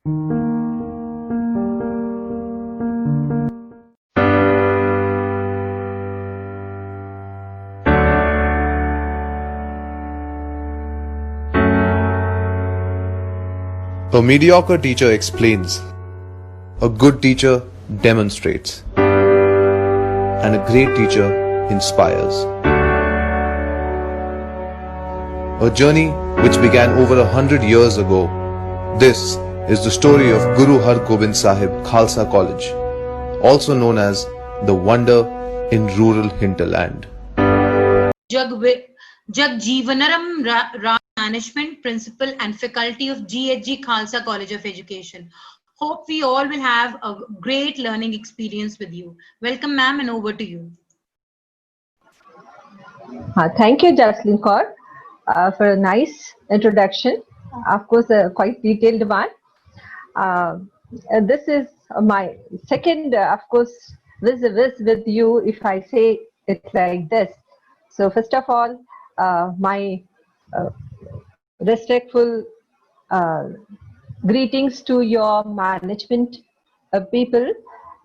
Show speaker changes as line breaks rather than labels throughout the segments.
A mediocre teacher explains, a good teacher demonstrates, and a great teacher inspires. A journey which began over 100 years ago. This is the story of Guru Har Gobind Sahib Khalsa College, also known as the Wonder in Rural Hinterland.
Jagjeevanaram Ram Management Principal and Faculty of GHG Khalsa College of Education. Hope we all will have a great learning experience with you. Welcome, ma'am, and over to you.
Thank you, Jocelyn Kaur, for a nice introduction. Of course, a quite detailed one. This is my second, of course, vis-a-vis with you, if I say it like this. So first of all, my respectful greetings to your management people,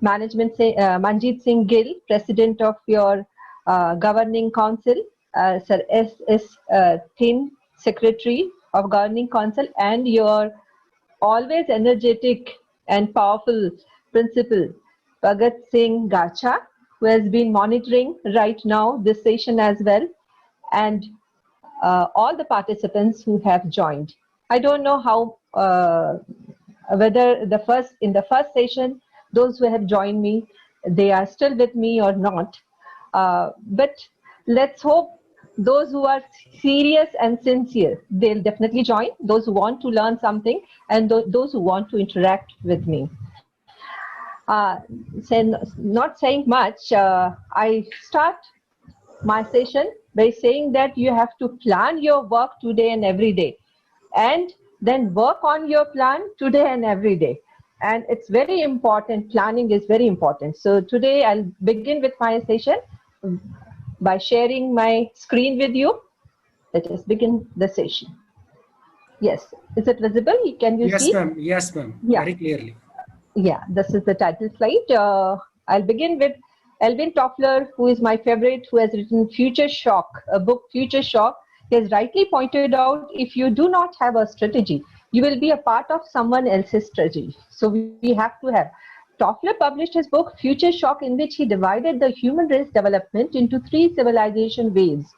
Manjeet Singh Gill, President of your Governing Council, Sir S.S. Thin, Secretary of Governing Council, and your always energetic and powerful Principal, Bhagat Singh Gacha, who has been monitoring right now this session as well, and all the participants who have joined. I don't know how whether in the first session those who have joined me, they are still with me or not. But let's hope those who are serious and sincere, they'll definitely join. Those who want to learn something and those who want to interact with me. Not saying much, I start my session by saying that you have to plan your work today and every day, and then work on your plan today and every day. And it's very important. Planning is very important. So today I'll begin with my session by sharing my screen with you. Let us begin the session. Yes, is it visible? Can you see?
Yes, ma'am. Yes, ma'am.
Yeah.
Very clearly.
Yeah, this is the title slide. I'll begin with Alvin Toffler, who is my favorite, who has written Future Shock, a book, Future Shock. He has rightly pointed out, if you do not have a strategy, you will be a part of someone else's strategy. So we have to have. Toffler published his book, Future Shock, in which he divided the human race development into 3 civilization waves.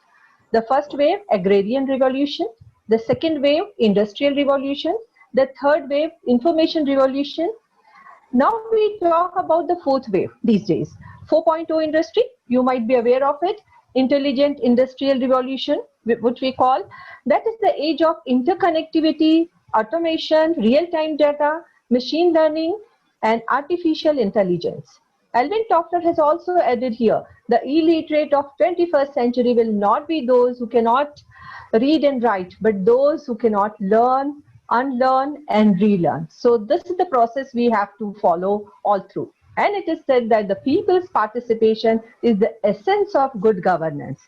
The first wave, agrarian revolution. The second wave, industrial revolution. The third wave, information revolution. Now we talk about the 4th wave these days. 4.0 industry, you might be aware of it. Intelligent industrial revolution, which we call. That is the age of interconnectivity, automation, real-time data, machine learning, and artificial intelligence. Alvin Toffler has also added here, the illiterate of 21st century will not be those who cannot read and write, but those who cannot learn, unlearn, and relearn. So this is the process we have to follow all through. And it is said that the people's participation is the essence of good governance.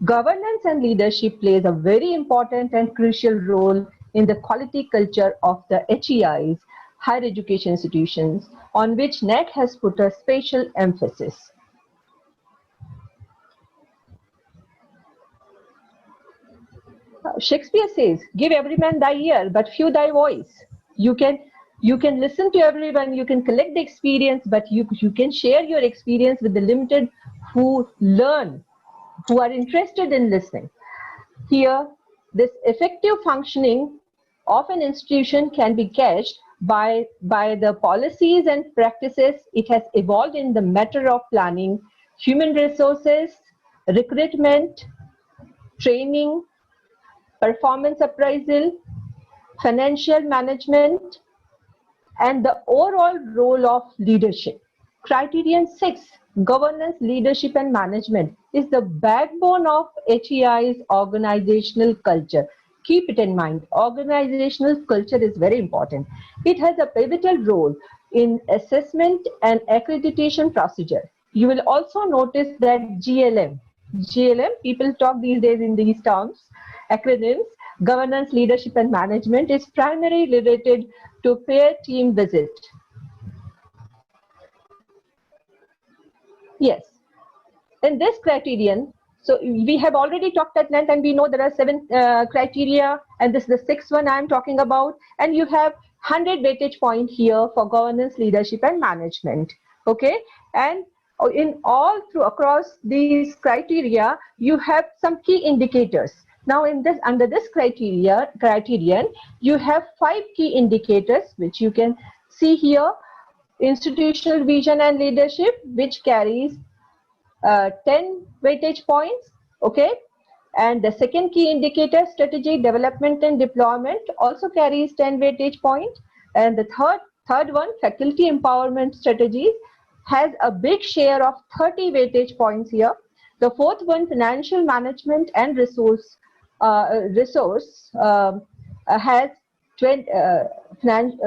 Governance and leadership plays a very important and crucial role in the quality culture of the HEIs, higher education institutions, on which NAC has put a special emphasis. Shakespeare says, give every man thy ear, but few thy voice. You can listen to everyone, you can collect the experience, but you can share your experience with the limited who learn, who are interested in listening. Here, this effective functioning of an institution can be gauged by the policies and practices it has evolved in the matter of planning, human resources, recruitment, training, performance appraisal, financial management, and the overall role of leadership. Criterion 6, governance, leadership, and management is the backbone of HEI's organizational culture. Keep it in mind, organizational culture is very important. It has a pivotal role in assessment and accreditation procedure. You will also notice that GLM, people talk these days in these terms, acronyms, governance, leadership, and management is primarily related to peer team visit? Yes. In this criterion, so we have already talked at length, and we know there are 7 criteria, and this is the 6th one I am talking about. And you have 100 weightage point here for governance, leadership, and management. Okay, and in all through across these criteria, you have some key indicators. Now, in this under this criterion, you have 5 key indicators which you can see here: institutional vision and leadership, which carries 10 weightage points. Okay, and the second key indicator, strategy development and deployment, also carries 10 weightage points. And the third one, faculty empowerment strategies, has a big share of 30 weightage points here. The fourth one, financial management and resource has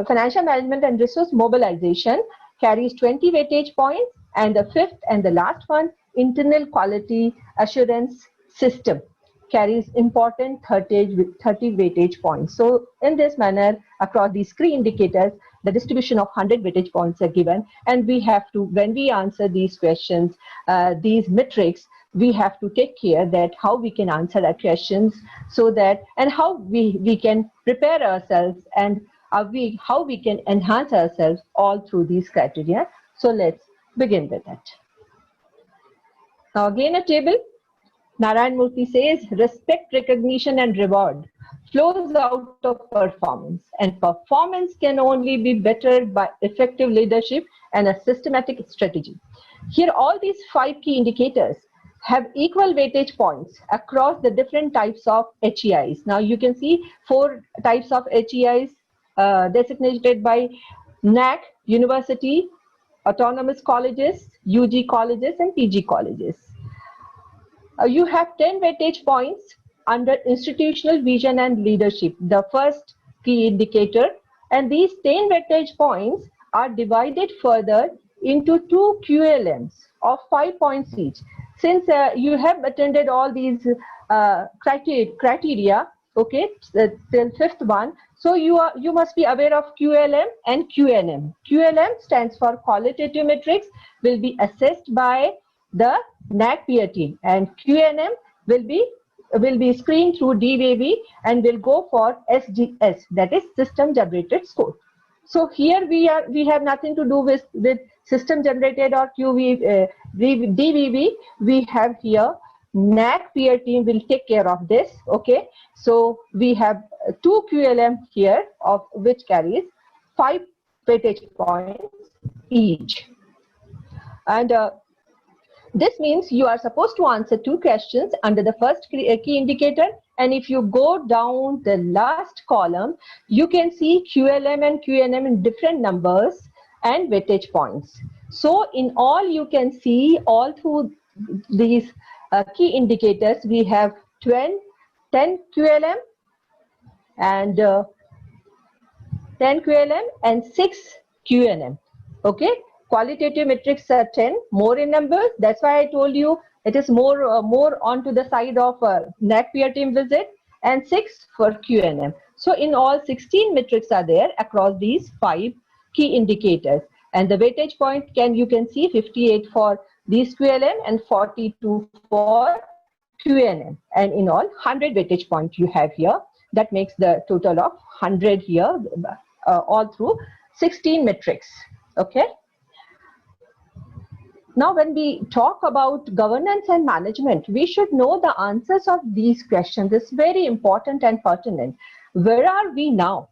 financial management and resource mobilization, carries 20 weightage points. And the fifth and the last one, internal quality assurance system, carries important 30 weightage points. So in this manner, across these 3 indicators, the distribution of 100 weightage points are given, and we have to, when we answer these questions, these metrics, we have to take care that how we can answer our questions, so that, and how we can prepare ourselves, and how we can enhance ourselves all through these criteria. So let's begin with it. Now again a table. Narayan Murthy says, respect, recognition and reward flows out of performance, and performance can only be bettered by effective leadership and a systematic strategy. Here all these 5 key indicators have equal weightage points across the different types of HEIs. Now you can see 4 types of HEIs designated by NAC, university, autonomous colleges, UG colleges and PG colleges. You have 10 weightage points under institutional vision and leadership, the first key indicator, and these 10 weightage points are divided further into 2 QLMs of 5 points each. Since you have attended all these criteria, okay, till 5th one, so you must be aware of QLM and QNM. QLM stands for qualitative metrics, will be assessed by the NAC peer team, and QNM will be screened through DVB and will go for SGS, that is system generated score. So here we have nothing to do with system generated or DVB. We have here NAC peer team will take care of this. Okay, so we have 2 QLM here, of which carries 5 weightage points each, and this means you are supposed to answer 2 questions under the first key indicator, and if you go down the last column, you can see QLM and QNM in different numbers and weightage points. So in all, you can see all through these key indicators, we have 10 QLM and 10 QLM and 6 QNM. Okay. Qualitative metrics are 10, more in numbers. That's why I told you it is more onto the side of NAC peer team visit, and 6 for QNM. So in all, 16 metrics are there across these 5 key indicators, and the weightage point you can see 58 for these QLM and 42 for QNM, and in all 100 weightage point you have here. That makes the total of 100 here, all through 16 metrics. Okay. Now, when we talk about governance and management, we should know the answers of these questions. It's very important and pertinent. Where are we now?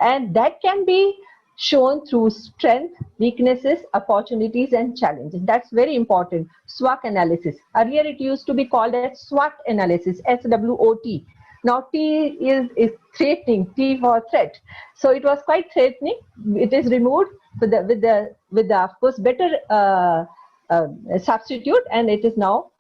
And that can be shown through strength, weaknesses, opportunities, and challenges. That's very important. SWOT analysis. Earlier, it used to be called as SWOT analysis, SWOT. Now, T is threatening, T for threat. So it was quite threatening. It is removed with the of course better substitute, and it is now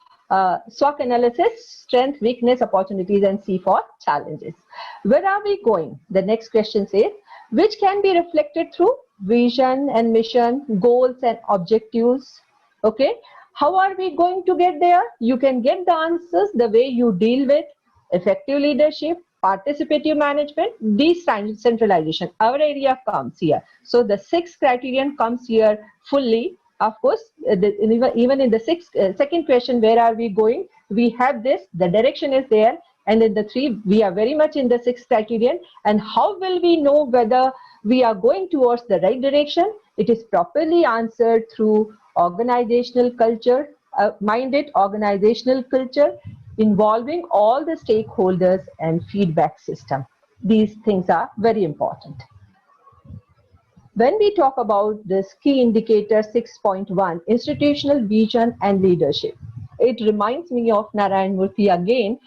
SWOT analysis, strength, weakness, opportunities, and C for challenges. Where are we going? The next question says, which can be reflected through vision and mission, goals and objectives. Okay, how are we going to get there? You can get the answers the way you deal with effective leadership, participative management, decentralization. Our area comes here. So the 6th criterion comes here fully. Of course, even in the second question, where are we going? We have this, the direction is there. And in the 3, we are very much in the 6th criterion. And how will we know whether we are going towards the right direction? It is properly answered through organizational culture, minded organizational culture, involving all the stakeholders and feedback system. These things are very important. When we talk about this key indicator 6.1, institutional vision and leadership, it reminds me of Narayan Murthy again.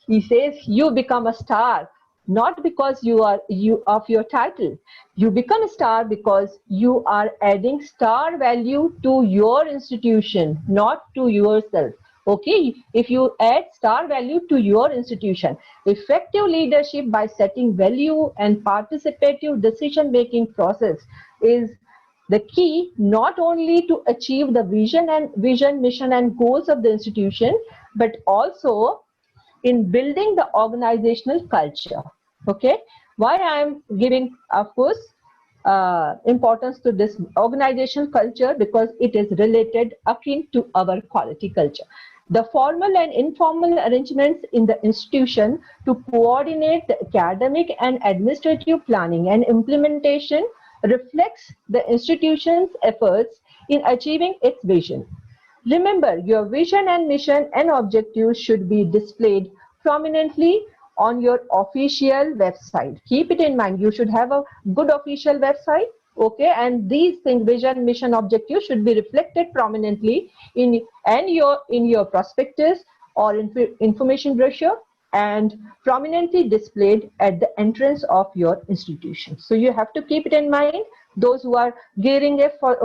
He says, you become a star not because you of your title. You become a star because you are adding star value to your institution, not to yourself. Okay, if you add star value to your institution, effective leadership by setting value and participative decision making process is the key, not only to achieve the vision, mission and goals of the institution, but also in building the organizational culture. Okay, why I am giving, of course, importance to this organizational culture, because it is related akin to our quality culture. The formal and informal arrangements in the institution to coordinate the academic and administrative planning and implementation reflects the institution's efforts in achieving its vision. Remember, your vision and mission and objectives should be displayed prominently on your official website. Keep it in mind, you should have a good official website, okay, and these things, vision, mission, objectives, should be reflected prominently in your prospectus or information brochure, and prominently displayed at the entrance of your institution. So you have to keep it in mind, those who are gearing it for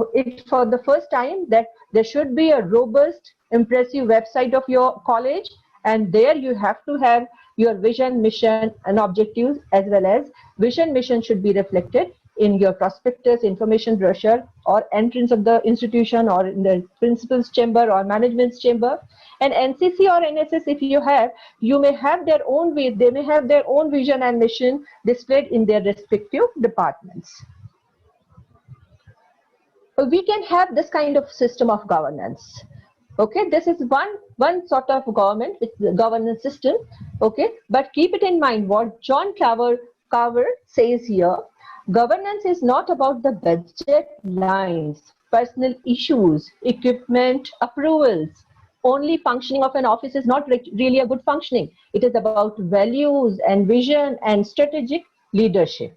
the first time, that there should be a robust, impressive website of your college, and there you have to have your vision, mission and objectives, as well as vision, mission should be reflected in your prospectus, information brochure, or entrance of the institution, or in the principal's chamber or management's chamber. And NCC or NSS, if you have, you may have their own way, they may have their own vision and mission displayed in their respective departments. We can have this kind of system of governance. Okay, this is one sort of government, it's the governance system. Okay, but keep it in mind what John Carver says here. Governance is not about the budget lines, personal issues, equipment, approvals. Only functioning of an office is not really a good functioning. It is about values and vision and strategic leadership.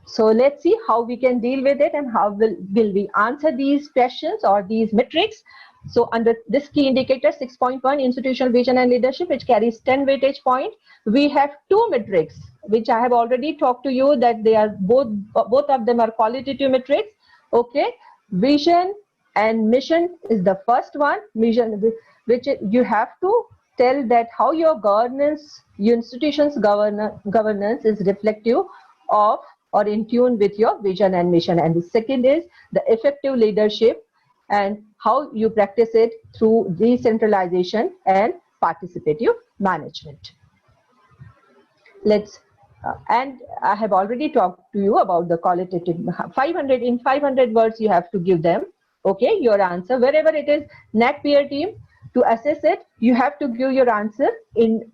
So let's see how we can deal with it and how will we answer these questions or these metrics. So under this key indicator 6.1, institutional vision and leadership, which carries 10 weightage point, we have 2 metrics which I have already talked to you that they are both of them are qualitative metrics. Okay, vision and mission is the first one, vision, which you have to tell that how your governance, your institution's governance is reflective of or in tune with your vision and mission. And the second is the effective leadership and how you practice it through decentralization and participative management. Let's and I have already talked to you about the qualitative 500 words you have to give them. Okay, your answer wherever it is. NAAC peer team, to assess it, you have to give your answer in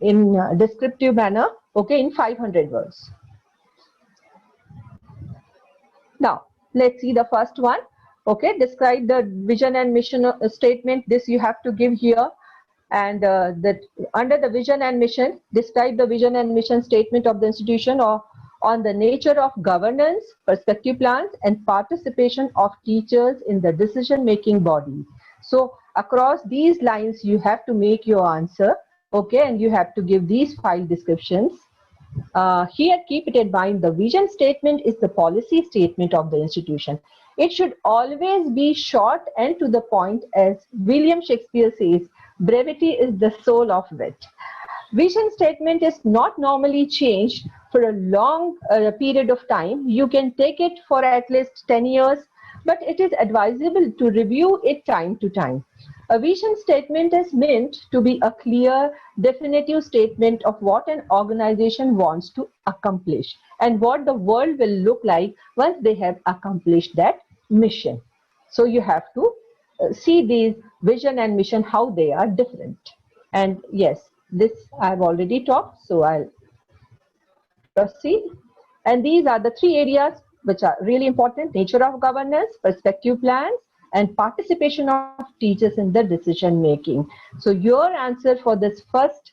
descriptive manner. Okay, in 500 words. Now, let's see the first one. Okay, describe the vision and mission statement. This you have to give here. And that under the vision and mission, describe the vision and mission statement of the institution or on the nature of governance, perspective plans, and participation of teachers in the decision-making body. So across these lines, you have to make your answer. Okay, and you have to give these 5 descriptions. Here, keep it in mind, the vision statement is the policy statement of the institution. It should always be short and to the point, as William Shakespeare says, brevity is the soul of wit. Vision statement is not normally changed for a long period of time. You can take it for at least 10 years, but it is advisable to review it time to time. A vision statement is meant to be a clear, definitive statement of what an organization wants to accomplish and what the world will look like once they have accomplished that mission. So you have to see these vision and mission, how they are different. And yes, this I've already talked, so I'll proceed. And these are the three areas which are really important: nature of governance, perspective plans, and participation of teachers in the decision making. So your answer for this first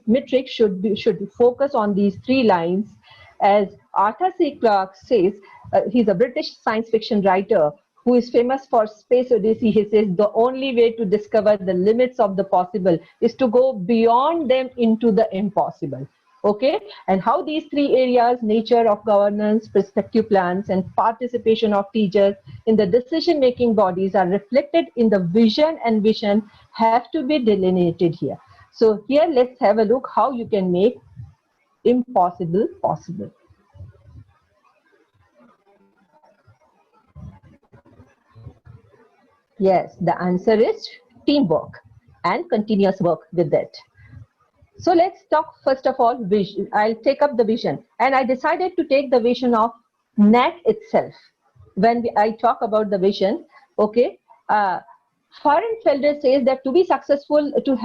metric should focus on these three lines. As Arthur C. Clarke says, he's a British science fiction writer who is famous for Space Odyssey. He says the only way to discover the limits of the possible is to go beyond them into the impossible. Okay, and how these three areas, nature of governance, perspective plans, and participation of teachers in the decision-making bodies, are reflected in the vision and mission have to be delineated here. So here, let's have a look how you can make impossible possible. Yes, the answer is teamwork and continuous work with it. So let's talk first of all vision. I'll take up the vision, and I decided to take the vision of NAC itself. When I talk about the vision, okay, Fahrenfelder says that to be successful, you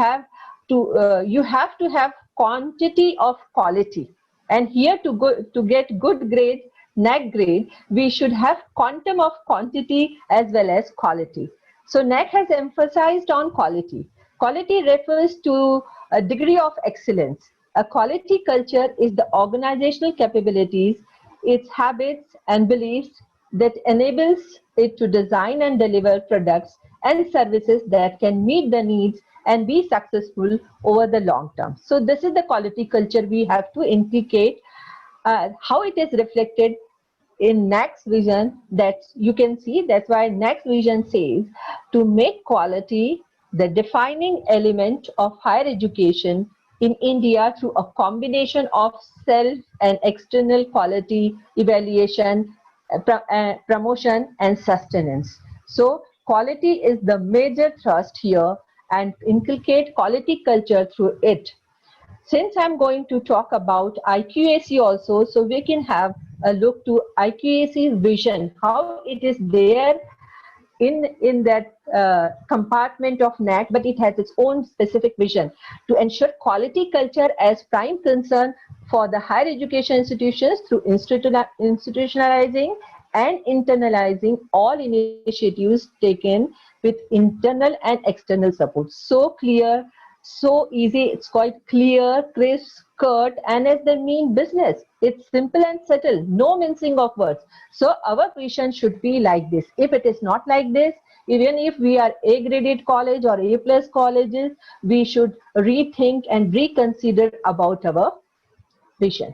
have to have quantity of quality, and here to get good grades, NAC grade, we should have quantum of quantity as well as quality. So NAC has emphasized on quality. Quality refers to a degree of excellence. A quality culture is the organizational capabilities, its habits and beliefs that enables it to design and deliver products and services that can meet the needs and be successful over the long term. So this is the quality culture we have to indicate, how it is reflected in NAC's vision, that you can see. That's why NAC's vision says to make quality the defining element of higher education in India through a combination of self and external quality evaluation, promotion and sustenance. So quality is the major thrust here, and inculcate quality culture through it. Since I'm going to talk about IQAC also, so we can have a look to IQAC's vision, how it is there in that compartment of NAC, but it has its own specific vision to ensure quality culture as prime concern for the higher education institutions through institutionalizing and internalizing all initiatives taken with internal and external support. So clear, so easy, it's quite clear, crisp, curt, and as they mean business. It's simple and subtle, no mincing of words. So our vision should be like this. If it is not like this, even if we are A-graded college or A+ colleges, we should rethink and reconsider about our vision.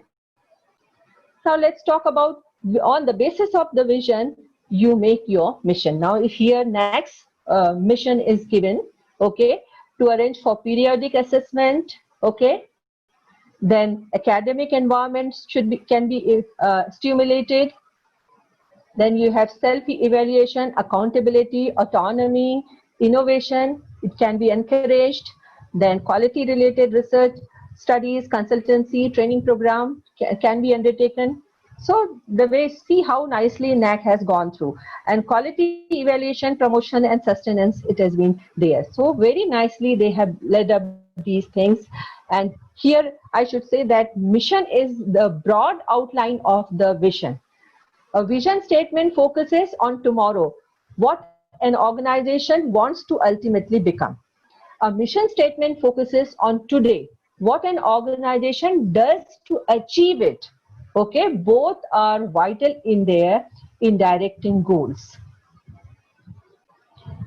Now let's talk about, on the basis of the vision, you make your mission. Now if here next mission is given, okay, to arrange for periodic assessment, okay, then academic environments can be stimulated. Then you have self-evaluation, accountability, autonomy, innovation, it can be encouraged. Then quality-related research, studies, consultancy, training program can be undertaken. So the way, see how nicely NAC has gone through. And quality evaluation, promotion and sustenance, it has been there. So very nicely they have led up these things. And here I should say that mission is the broad outline of the vision. A vision statement focuses on tomorrow, what an organization wants to ultimately become. A mission statement focuses on today, what an organization does to achieve it. Okay, both are vital in directing goals.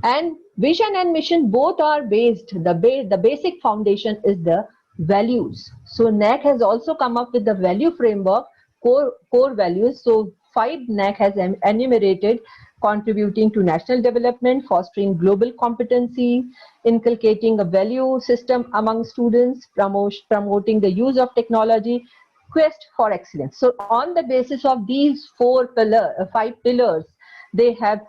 And vision and mission both are based, the basic foundation is the values. So NAC has also come up with the value framework, core values. So 5 NAC has enumerated: contributing to national development, fostering global competency, inculcating a value system among students, promoting the use of technology, quest for excellence. So on the basis of these 5 pillars, they have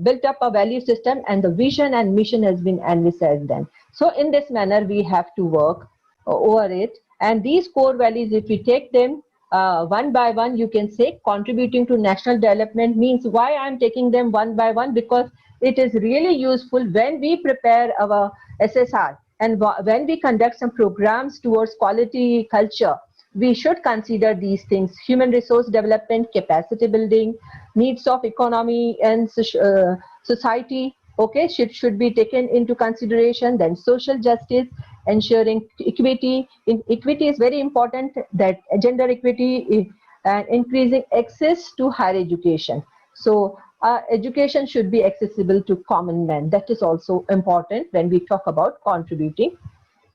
built up a value system, and the vision and mission has been envisaged then. So in this manner, we have to work over it. And these core values, if we take them one by one, you can say contributing to national development means why I'm taking them one by one, because it is really useful when we prepare our SSR and when we conduct some programs towards quality culture. We should consider these things: human resource development, capacity building, needs of economy and society, okay, should be taken into consideration. Then social justice, ensuring equity. Equity is very important, that gender equity and increasing access to higher education. So education should be accessible to common men. That is also important when we talk about contributing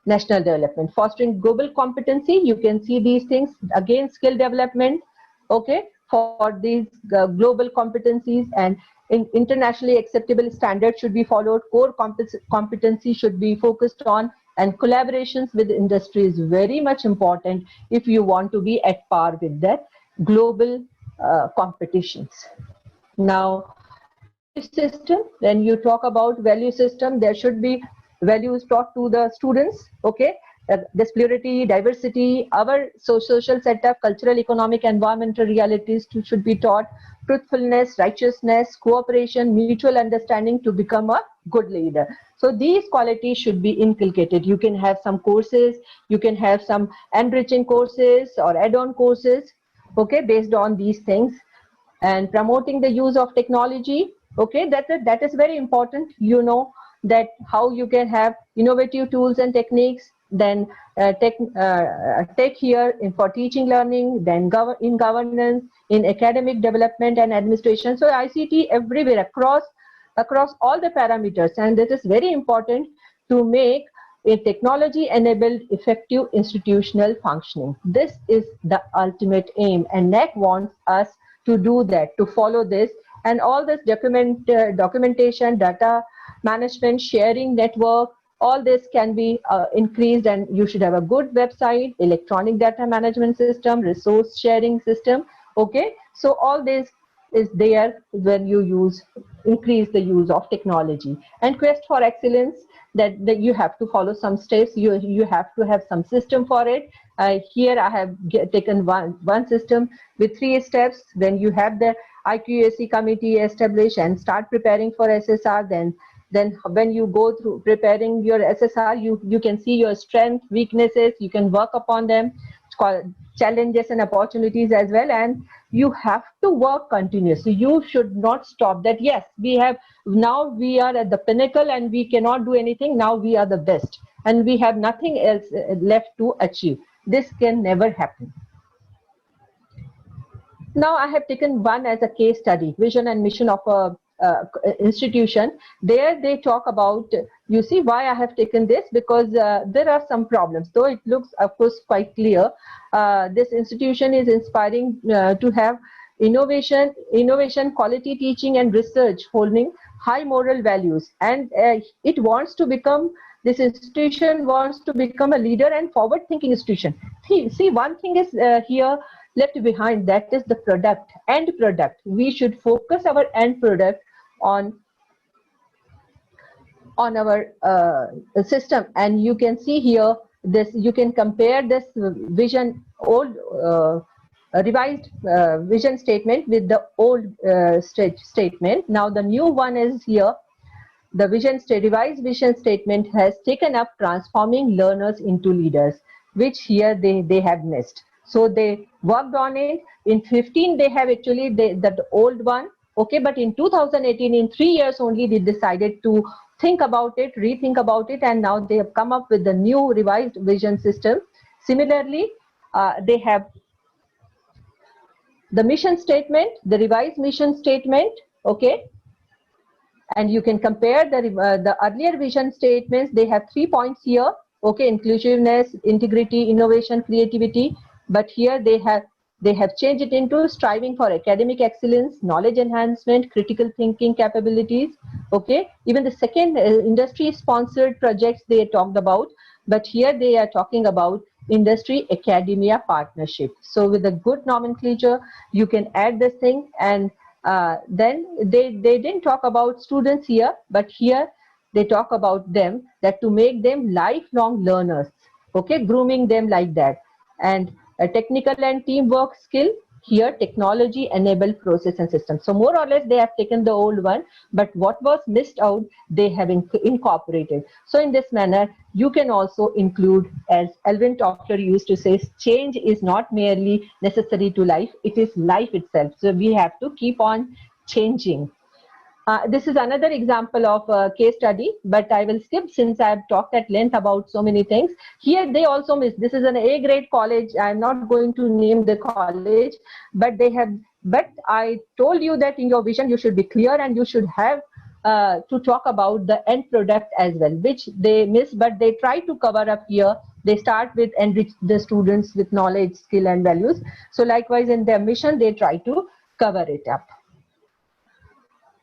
national development. Fostering global competency, you can see these things again: skill development, okay, for these global competencies, and internationally acceptable standards should be followed. Core competency should be focused on, and collaborations with industry is very much important if you want to be at par with that global competitions. Now, system, when you talk about value system, there should be values taught to the students, okay. This plurality, diversity, our social setup, cultural, economic, environmental realities should be taught. Truthfulness, righteousness, cooperation, mutual understanding to become a good leader. So these qualities should be inculcated. You can have some courses, you can have some enriching courses or add-on courses, okay, based on these things. And promoting the use of technology, okay, that is very important. You know that how you can have innovative tools and techniques. Then take here for teaching, learning, then in governance, in academic development and administration. So ICT everywhere, across all the parameters, and it is very important to make a technology enabled effective institutional functioning. This is the ultimate aim, and NAC wants us to do that, to follow this. And all this documentation, data management, sharing network, all this can be increased, and you should have a good website, electronic data management system, resource sharing system, okay. So all this is there when you increase the use of technology. And quest for excellence, that you have to follow some steps, you have to have some system for it. Here I have taken one system with 3 steps. When you have the IQAC committee established and start preparing for SSR, then when you go through preparing your SSR, you can see your strengths, weaknesses, you can work upon them, challenges and opportunities as well. And you have to work continuously. You should not stop that. Yes, we are at the pinnacle and we cannot do anything. Now we are the best and we have nothing else left to achieve. This can never happen. Now I have taken one as a case study, vision and mission of a institution. There they talk about, you see why I have taken this, because there are some problems, though it looks of course quite clear. This institution is inspiring to have innovation, quality teaching and research holding high moral values, and it wants to become, this institution wants to become a leader and forward thinking institution. See, one thing is here left behind, that is the product, end product. We should focus our end product on our system. And you can see here this, you can compare this vision, old revised vision statement with the old statement. Now the new one is here. The revised vision statement has taken up transforming learners into leaders, which here they have missed. So they worked on it. In 15 they have actually the old one, okay, but in 2018, in 3 years only, they decided to think about it, rethink about it, and now they have come up with the new revised vision system. Similarly, they have the mission statement, the revised mission statement, okay, and you can compare the earlier vision statements. They have 3 points here, okay, inclusiveness, integrity, innovation, creativity. But here they have changed it into striving for academic excellence, knowledge enhancement, critical thinking capabilities, okay. Even the second industry sponsored projects they talked about, but here they are talking about industry academia partnership. So with a good nomenclature, you can add this thing, and Then they didn't talk about students here, but here they talk about them, that to make them lifelong learners, okay, grooming them like that. And a technical and teamwork skill, here technology enabled process and systems. So more or less they have taken the old one, but what was missed out they have incorporated. So in this manner you can also include, as Alvin Toffler used to say, change is not merely necessary to life, it is life itself. So we have to keep on changing. This is another example of a case study, but I will skip since I have talked at length about so many things. Here they also miss. This is an A grade college. I am not going to name the college, but they have. But I told you that in your vision you should be clear and you should have to talk about the end product as well, which they miss, but they try to cover up here. They start with enrich the students with knowledge, skill, and values. So likewise in their mission they try to cover it up.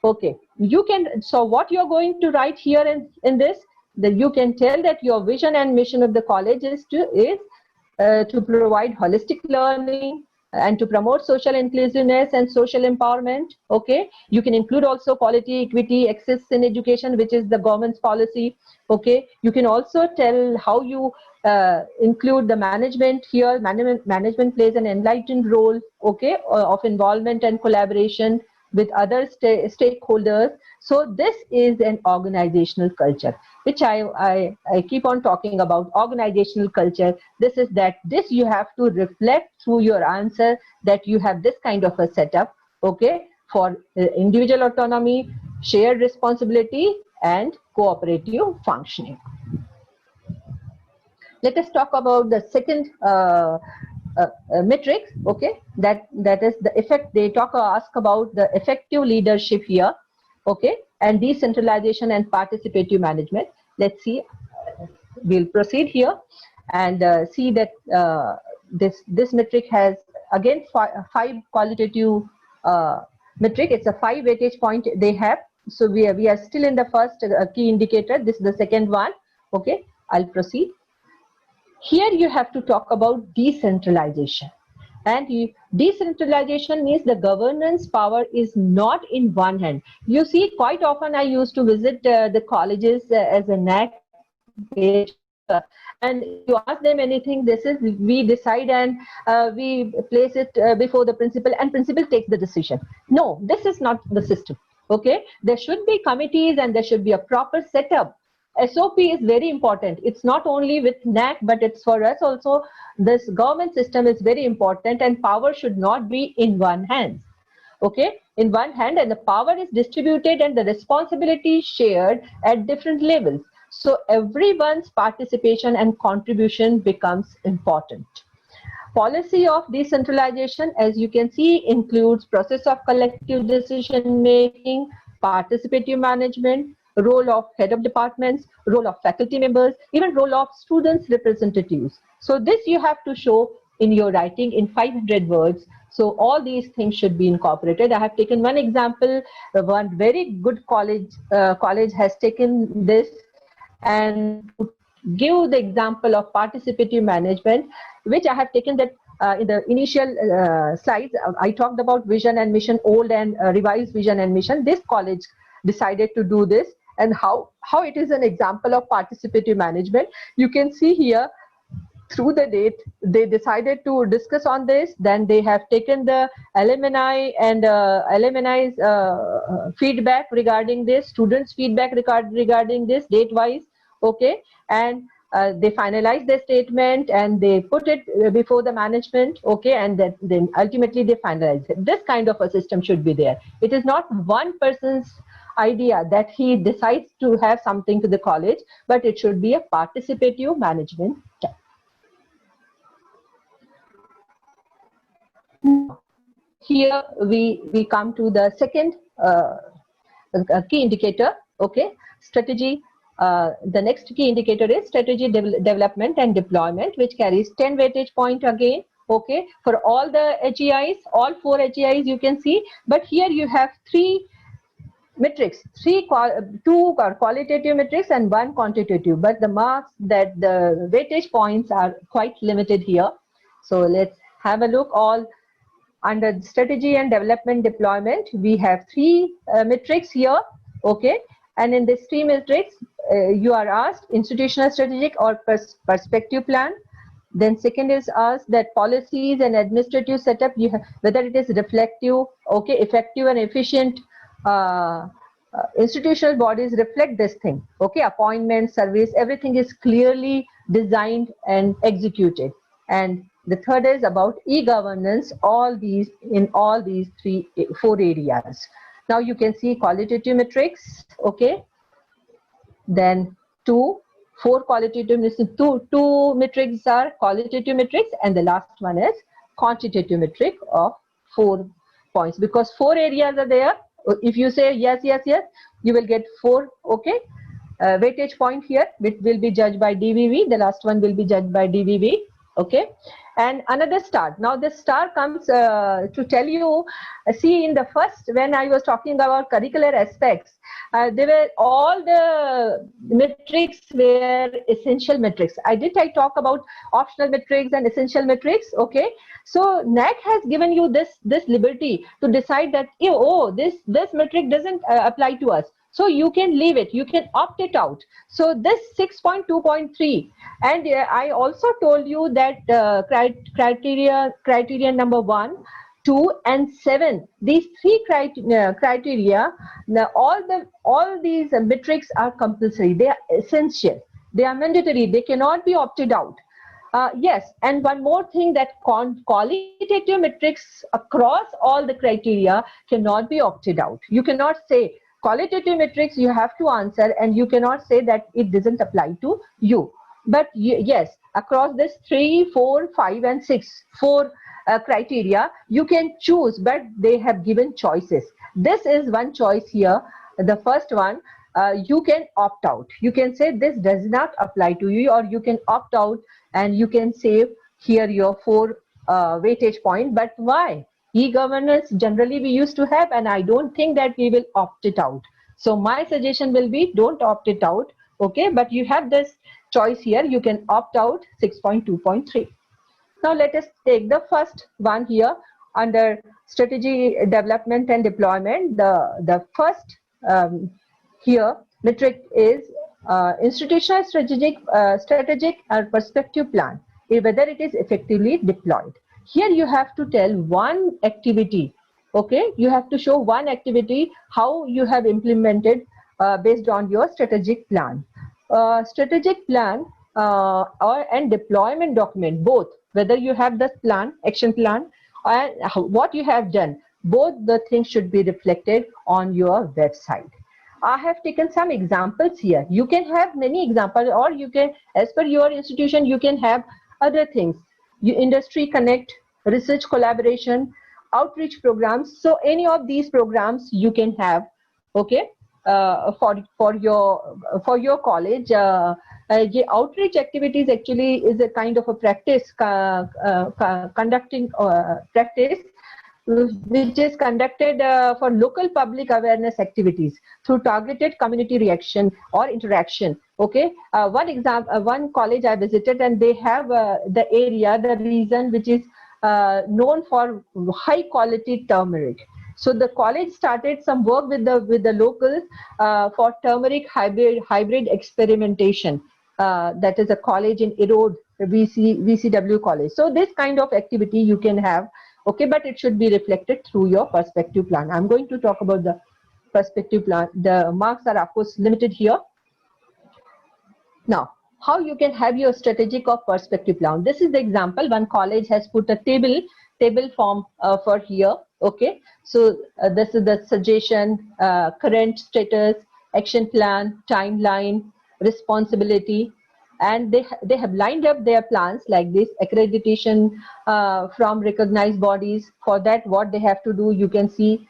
Okay, you can, so what you're going to write here in this, that you can tell that your vision and mission of the college is to provide holistic learning and to promote social inclusiveness and social empowerment. Okay, you can include also quality, equity, access in education, which is the government's policy. Okay, you can also tell how you include the management here. Management plays an enlightened role, okay, of involvement and collaboration with other stakeholders. So this is an organizational culture, which I keep on talking about, organizational culture. This is that this you have to reflect through your answer, that you have this kind of a setup, okay, for individual autonomy, shared responsibility, and cooperative functioning. Let us talk about the second metric, okay, that is the effect. They ask about the effective leadership here, okay, and decentralization and participative management. Let's see, we'll proceed here and see that this metric has again five qualitative metric. It's a 5 weightage point they have. So we are still in the first key indicator. This is the second one. Okay, I'll proceed. Here you have to talk about decentralization, and decentralization means the governance power is not in one hand. You see, quite often I used to visit the colleges as a NAC page, and you ask them anything, this is we decide and we place it before the principal and principal takes the decision. No, this is not the system. Okay, there should be committees and there should be a proper setup. SOP is very important. It's not only with NAC, but it's for us also. This government system is very important, and power should not be in one hand. Okay, in one hand, and the power is distributed and the responsibility shared at different levels. So everyone's participation and contribution becomes important. Policy of decentralization, as you can see, includes process of collective decision making, participative management, role of head of departments, role of faculty members, even role of students representatives. So this you have to show in your writing in 500 words. So all these things should be incorporated. I have taken one example. One very good college has taken this and give the example of participative management, which I have taken that in the initial slides. I talked about vision and mission, old and revised vision and mission. This college decided to do this, and how it is an example of participative management. You can see here through the date they decided to discuss on this. Then they have taken the alumni and alumni's feedback regarding this, students feedback regarding this date wise. Okay, and they finalize their statement and they put it before the management. Okay, and then ultimately they finalize it. This kind of a system should be there. It is not one person's idea that he decides to have something to the college, but it should be a participative management. Here we come to the second key indicator. Okay, strategy. The next key indicator is strategy development and deployment, which carries 10 weightage point again. Okay, for all the HEIs, all 4 HEIs you can see, but here you have 3 metrics, 2 qualitative metrics and 1 quantitative, but the marks, that the weightage points are quite limited here. So let's have a look. All Under strategy and development deployment, we have three metrics here, okay? And in these three metrics, you are asked institutional strategic or perspective plan. Then second is asked that policies and administrative setup, you have, whether it is reflective, okay, effective and efficient. Institutional bodies reflect this thing, okay? Appointment, service, everything is clearly designed and executed. And the third is about e-governance, all these in all these four areas. Now you can see qualitative metrics, okay? Then four qualitative metrics, two metrics are qualitative metrics, and the last one is quantitative metric of 4 points, because four areas are there. If you say yes, yes, yes, you will get 4, okay? Weightage point here, which will be judged by DVV. The last one will be judged by DVV, okay? And another star. Now the star comes to tell you, see, in the first, when I was talking about curricular aspects, they were all the metrics were essential metrics. I talk about optional metrics and essential metrics, okay? So NAC has given you this liberty to decide that, oh, this metric doesn't apply to us. So you can leave it, you can opt it out. So this 6.2.3, and I also told you that criteria number 1, 2, and 7. These three criteria. Now all these metrics are compulsory. They are essential. They are mandatory. They cannot be opted out. Yes, and one more thing, that qualitative metrics across all the criteria cannot be opted out. You cannot say qualitative metrics you have to answer, and you cannot say that it doesn't apply to you. But yes, across this 3, 4, 5, and 6, 4 criteria, you can choose, but they have given choices. This is one choice here. The first one, you can opt out. You can say this does not apply to you, or you can opt out and you can save here your 4 weightage point. But why? E-governance generally we used to have, and I don't think that we will opt it out. So my suggestion will be, don't opt it out, okay? But you have this choice here. You can opt out 6.2.3. Now let us take the first one here under strategy development and deployment. The first here metric is institutional strategic or perspective plan, whether it is effectively deployed. Here you have to tell one activity, okay? You have to show one activity, how you have implemented based on your strategic plan. Strategic plan and deployment document, both, whether you have the plan, action plan, and what you have done, both the things should be reflected on your website. I have taken some examples here. You can have many examples, or you can, as per your institution, you can have other things. Industry connect, research collaboration, outreach programs. So any of these programs you can have, okay, for your college. The outreach activities actually is a kind of a practice, conducting practice, which is conducted for local public awareness activities through targeted community reaction or interaction. Okay, one college I visited, and they have the area, the region which is known for high quality turmeric. So the college started some work with the locals for turmeric hybrid experimentation. That is a college in Erode, VCW college. So this kind of activity you can have, okay, but it should be reflected through your perspective plan. I'm going to talk about the perspective plan. The marks are of course limited here. Now, how you can have your strategic or perspective plan. This is the example. One college has put a table form for here. Okay, so this is the suggestion, current status, action plan, timeline, responsibility, and they have lined up their plans like this. Accreditation from recognized bodies. For that, what they have to do, you can see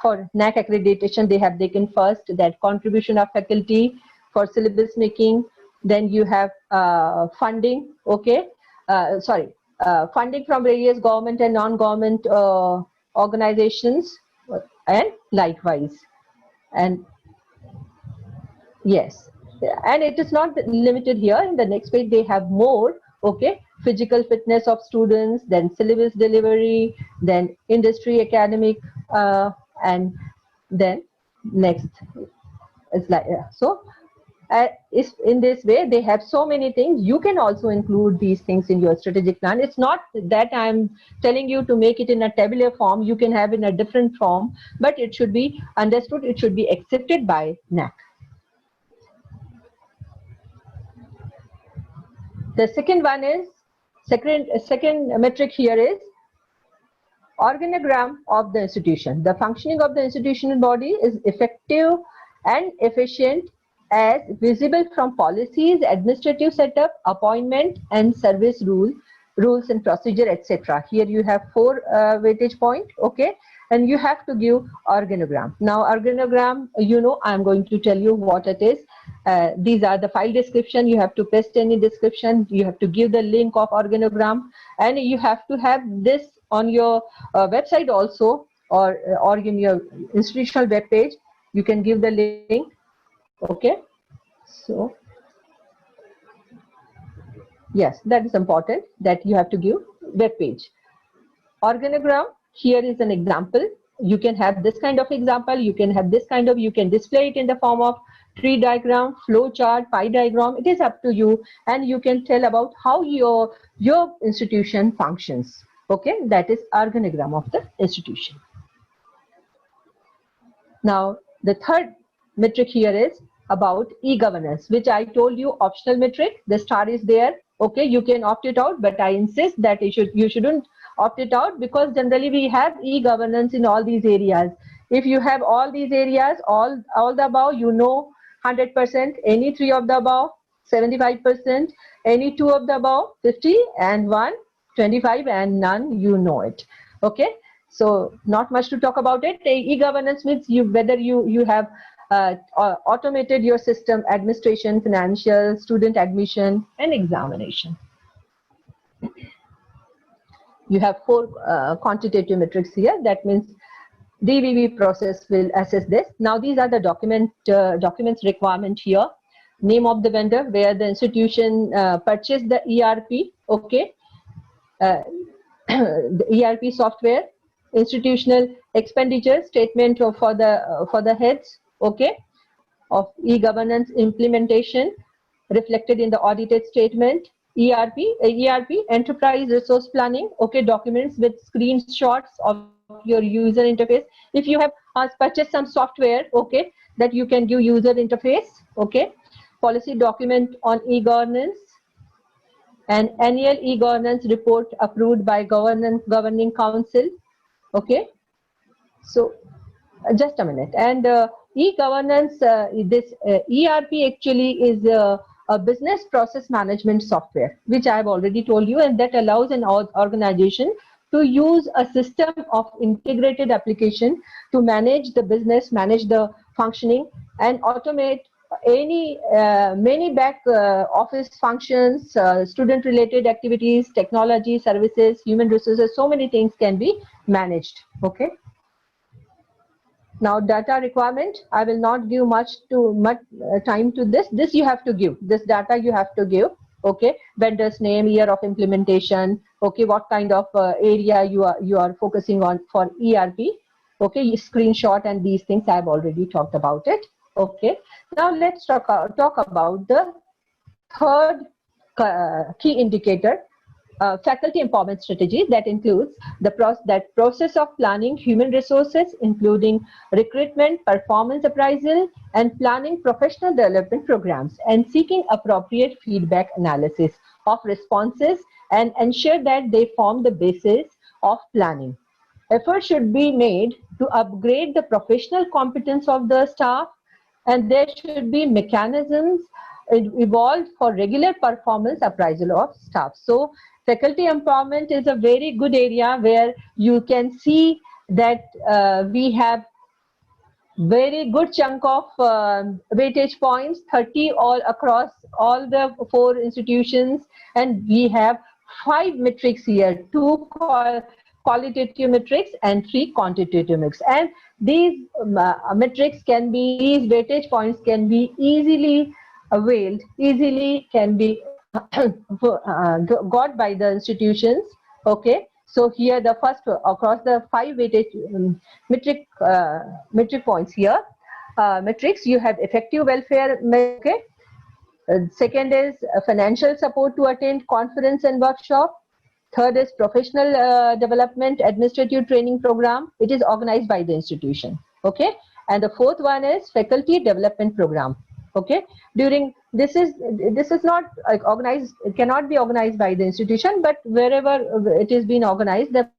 for NAC accreditation, they have taken first that contribution of faculty for syllabus making. Then you have funding, okay, funding from various government and non-government organizations, and likewise. And yes, and it is not limited here. In the next page, they have more Okay, physical fitness of students, then syllabus delivery, then industry academic, and then next is like so. Is in this way they have so many things. You can also include these things in your strategic plan. It's not that I'm telling you to make it in a tabular form. You can have in a different form, but it should be understood, it should be accepted by NAC. The second one is second metric here is organogram of the institution. The functioning of the institutional body is effective and efficient as visible from policies, administrative setup, appointment, and service rules and procedure, etc. Here you have 4 weightage point, okay, and you have to give organogram. Now organogram, you know, I'm going to tell you what it is. These are the file description. You have to paste any description. You have to give the link of organogram, and you have to have this on your website also, or in your institutional web page. You can give the link. Okay, so yes, that is important, that you have to give web page. Organogram, here is an example. You can have this kind of example, you can have this kind of, you can display it in the form of tree diagram, flow chart, pie diagram. It is up to you, and you can tell about how your institution functions. Okay, that is organogram of the institution. Now the third metric here is about e-governance, which I told you optional metric. The star is there. Okay, you can opt it out, but I insist that you shouldn't opt it out, because generally we have e-governance in all these areas. If you have all these areas, all the above, you know 100%, any 3 of the above 75%, any 2 of the above 50, and 1 25, and none, you know it. Okay, so not much to talk about it. E-governance means whether you have automated your system, administration, financial, student admission, and examination. You have 4 quantitative metrics here. That means DVV process will assess this. Now these are the documents requirement here. Name of the vendor, where the institution purchased the ERP. Okay, the ERP software. Institutional expenditure statement for the heads. Okay, of e-governance implementation reflected in the audited statement. ERP enterprise resource planning. Okay, documents with screenshots of your user interface. If you have purchased some software, okay, that you can give user interface. Okay, policy document on e-governance, and annual e-governance report approved by governing council. Okay, so just a minute. And e-governance, this ERP actually is a business process management software, which I have already told you, and that allows an organization to use a system of integrated application to manage the business, manage the functioning, and automate many back office functions, student related activities, technology, services, human resources. So many things can be managed. Okay, now data requirement, I will not give much time to this you have to give, this data you have to give. Okay, vendor's name, year of implementation. Okay, what kind of area you are focusing on for ERP. Okay, screenshot, and these things I have already talked about it. Okay, now let's talk about the third key indicator, faculty empowerment strategy, that includes the process of planning human resources, including recruitment, performance appraisal, and planning professional development programs, and seeking appropriate feedback analysis of responses and ensure that they form the basis of planning. Effort should be made to upgrade the professional competence of the staff, and there should be mechanisms evolved for regular performance appraisal of staff. So faculty empowerment is a very good area where you can see that we have very good chunk of weightage points, 30 all across all the 4 institutions, and we have 5 metrics here, 2 qualitative metrics and 3 quantitative metrics. And these metrics can be, these weightage points can be easily availed, easily can be got by the institutions. Okay, so here the first across the 5 weightage metric points here, metrics, you have effective welfare. Okay, second is financial support to attend conference and workshop. Third is professional development administrative training program. It is organized by the institution. Okay, and the fourth one is faculty development program. Okay, during this is not organized, it cannot be organized by the institution, but wherever it is being organized, the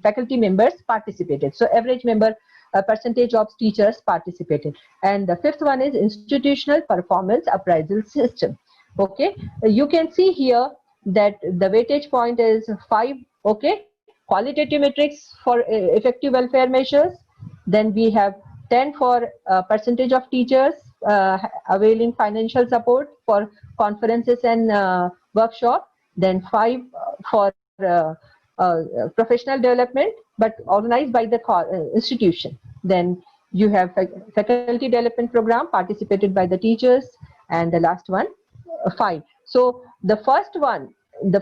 faculty members participated. So average member percentage of teachers participated. And the fifth one is institutional performance appraisal system. Okay, you can see here that the weightage point is 5. Okay, qualitative metrics for effective welfare measures. Then we have 10 for percentage of teachers availing financial support for conferences and workshop. Then 5 for professional development, but organized by the institution. Then you have faculty development program participated by the teachers, and the last one 5. So the first one and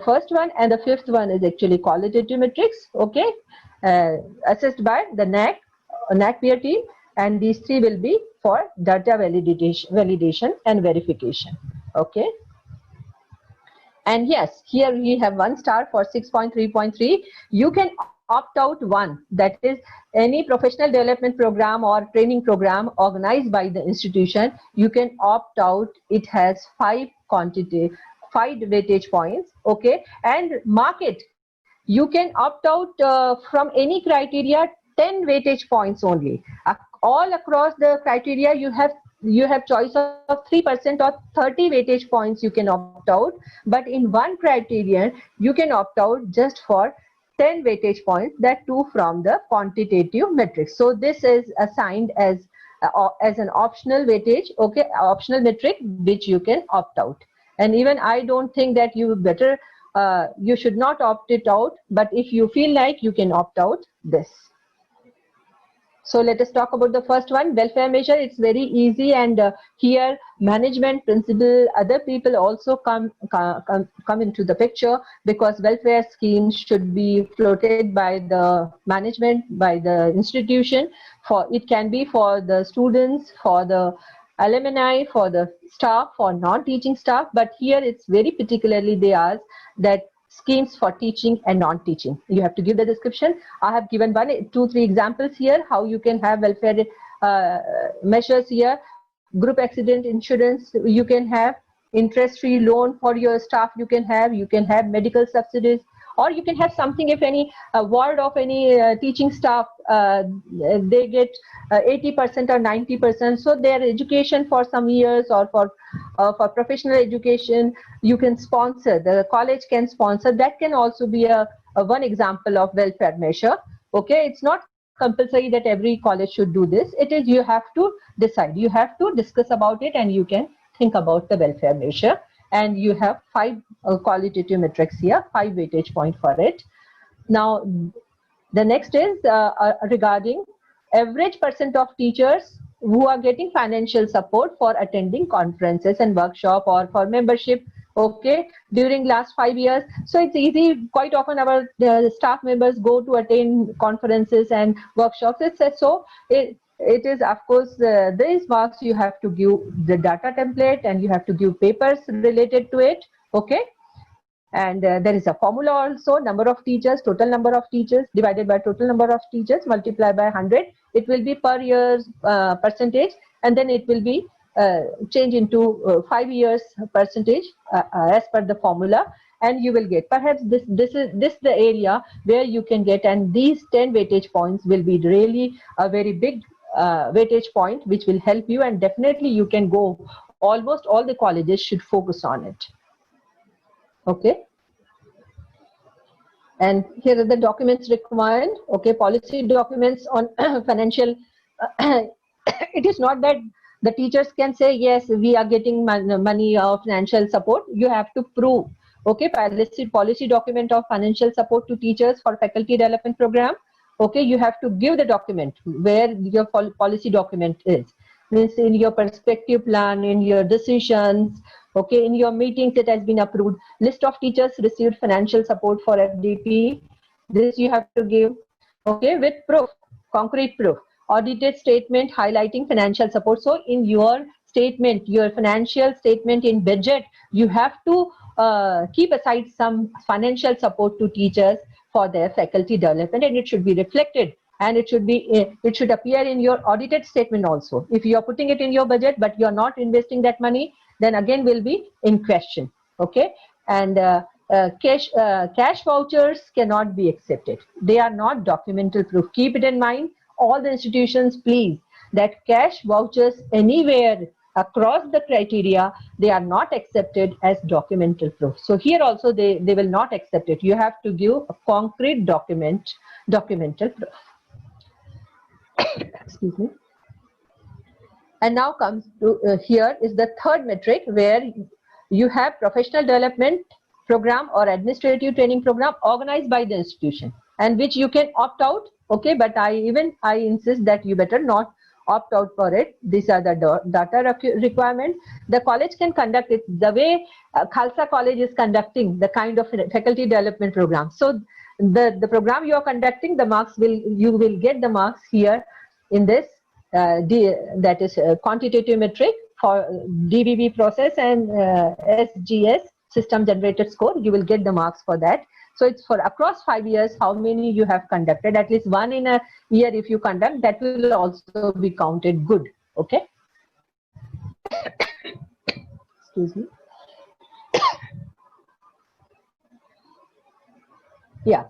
the fifth one is actually qualitative metrics. Okay, assessed by the NAC peer team, and these 3 will be for data validation and verification. Okay. And yes, here we have 1 star for 6.3.3. You can opt out one, that is any professional development program or training program organized by the institution. You can opt out. It has 5 weightage points. Okay, and mark it. You can opt out from any criteria 10 weightage points only. All across the criteria you have choice of 3% or 30 weightage points you can opt out, but in one criterion you can opt out just for 10 weightage points, that too from the quantitative metrics. So this is assigned as an optional weightage, okay, optional metric which you can opt out. And even I don't think that you should not opt it out, but if you feel like, you can opt out this. So let us talk about the first one, welfare measure. It's very easy, and here management, principal, other people also come into the picture, because welfare schemes should be floated by the management, by the institution. It can be for the students, for the alumni, for the staff, for non-teaching staff, but here it's very particularly they ask that schemes for teaching and non-teaching. You have to give the description. I have given 2, 3 examples here how you can have welfare measures here. Group accident insurance you can have, interest-free loan for your staff you can have medical subsidies, or you can have something if any ward of any teaching staff they get 80% or 90%, so their education for some years, or for professional education you can sponsor, the college can sponsor. That can also be a one example of welfare measure. Okay, it's not compulsory that every college should do this. It is, you have to decide, you have to discuss about it, and you can think about the welfare measure. And you have 5 qualitative metrics here, 5 weightage point for it. Now the next is regarding average percent of teachers who are getting financial support for attending conferences and workshop, or for membership, okay, during last 5 years. So it's easy, quite often our staff members go to attend conferences and workshops. It is, of course, these marks you have to give the data template, and you have to give papers related to it. Okay, and there is a formula also, number of teachers, total number of teachers divided by total number of teachers multiplied by 100. It will be per year's percentage, and then it will be changed into 5 years percentage as per the formula, and you will get, perhaps this is the area where you can get, and these 10 weightage points will be really a very big weightage point which will help you, and definitely you can go, almost all the colleges should focus on it. Okay, and here are the documents required. Okay, policy documents on financial it is not that the teachers can say yes, we are getting money or financial support. You have to prove. Okay, policy document of financial support to teachers for faculty development program. Okay, you have to give the document where your policy document is. Means in your perspective plan, in your decisions, Okay, in your meetings it has been approved. List of teachers received financial support for FDP. This you have to give. Okay, with proof, concrete proof. Audited statement highlighting financial support. So in your statement, your financial statement in budget, you have to keep aside some financial support to teachers for their faculty development, and it should be reflected, and it should appear in your audited statement also. If you are putting it in your budget but you are not investing that money, then again will be in question. Okay, and cash vouchers cannot be accepted. They are not documental proof. Keep it in mind, all the institutions, please, that cash vouchers anywhere across the criteria, they are not accepted as documental proof. So here also they will not accept it. You have to give a concrete documental proof. Excuse me. And now comes to here is the third metric, where you have professional development program or administrative training program organized by the institution, and which you can opt out. Okay, but I insist that you better not opt out for it. These are the data requirement. The college can conduct it the way Khalsa College is conducting the kind of faculty development program. So the program you are conducting, you will get the marks here in this that is quantitative metric for DBB process and SGS, system generated score. You will get the marks for that. So it's for across 5 years, how many you have conducted. At least one in a year if you conduct, that will also be counted good. Okay. Excuse me. Yeah.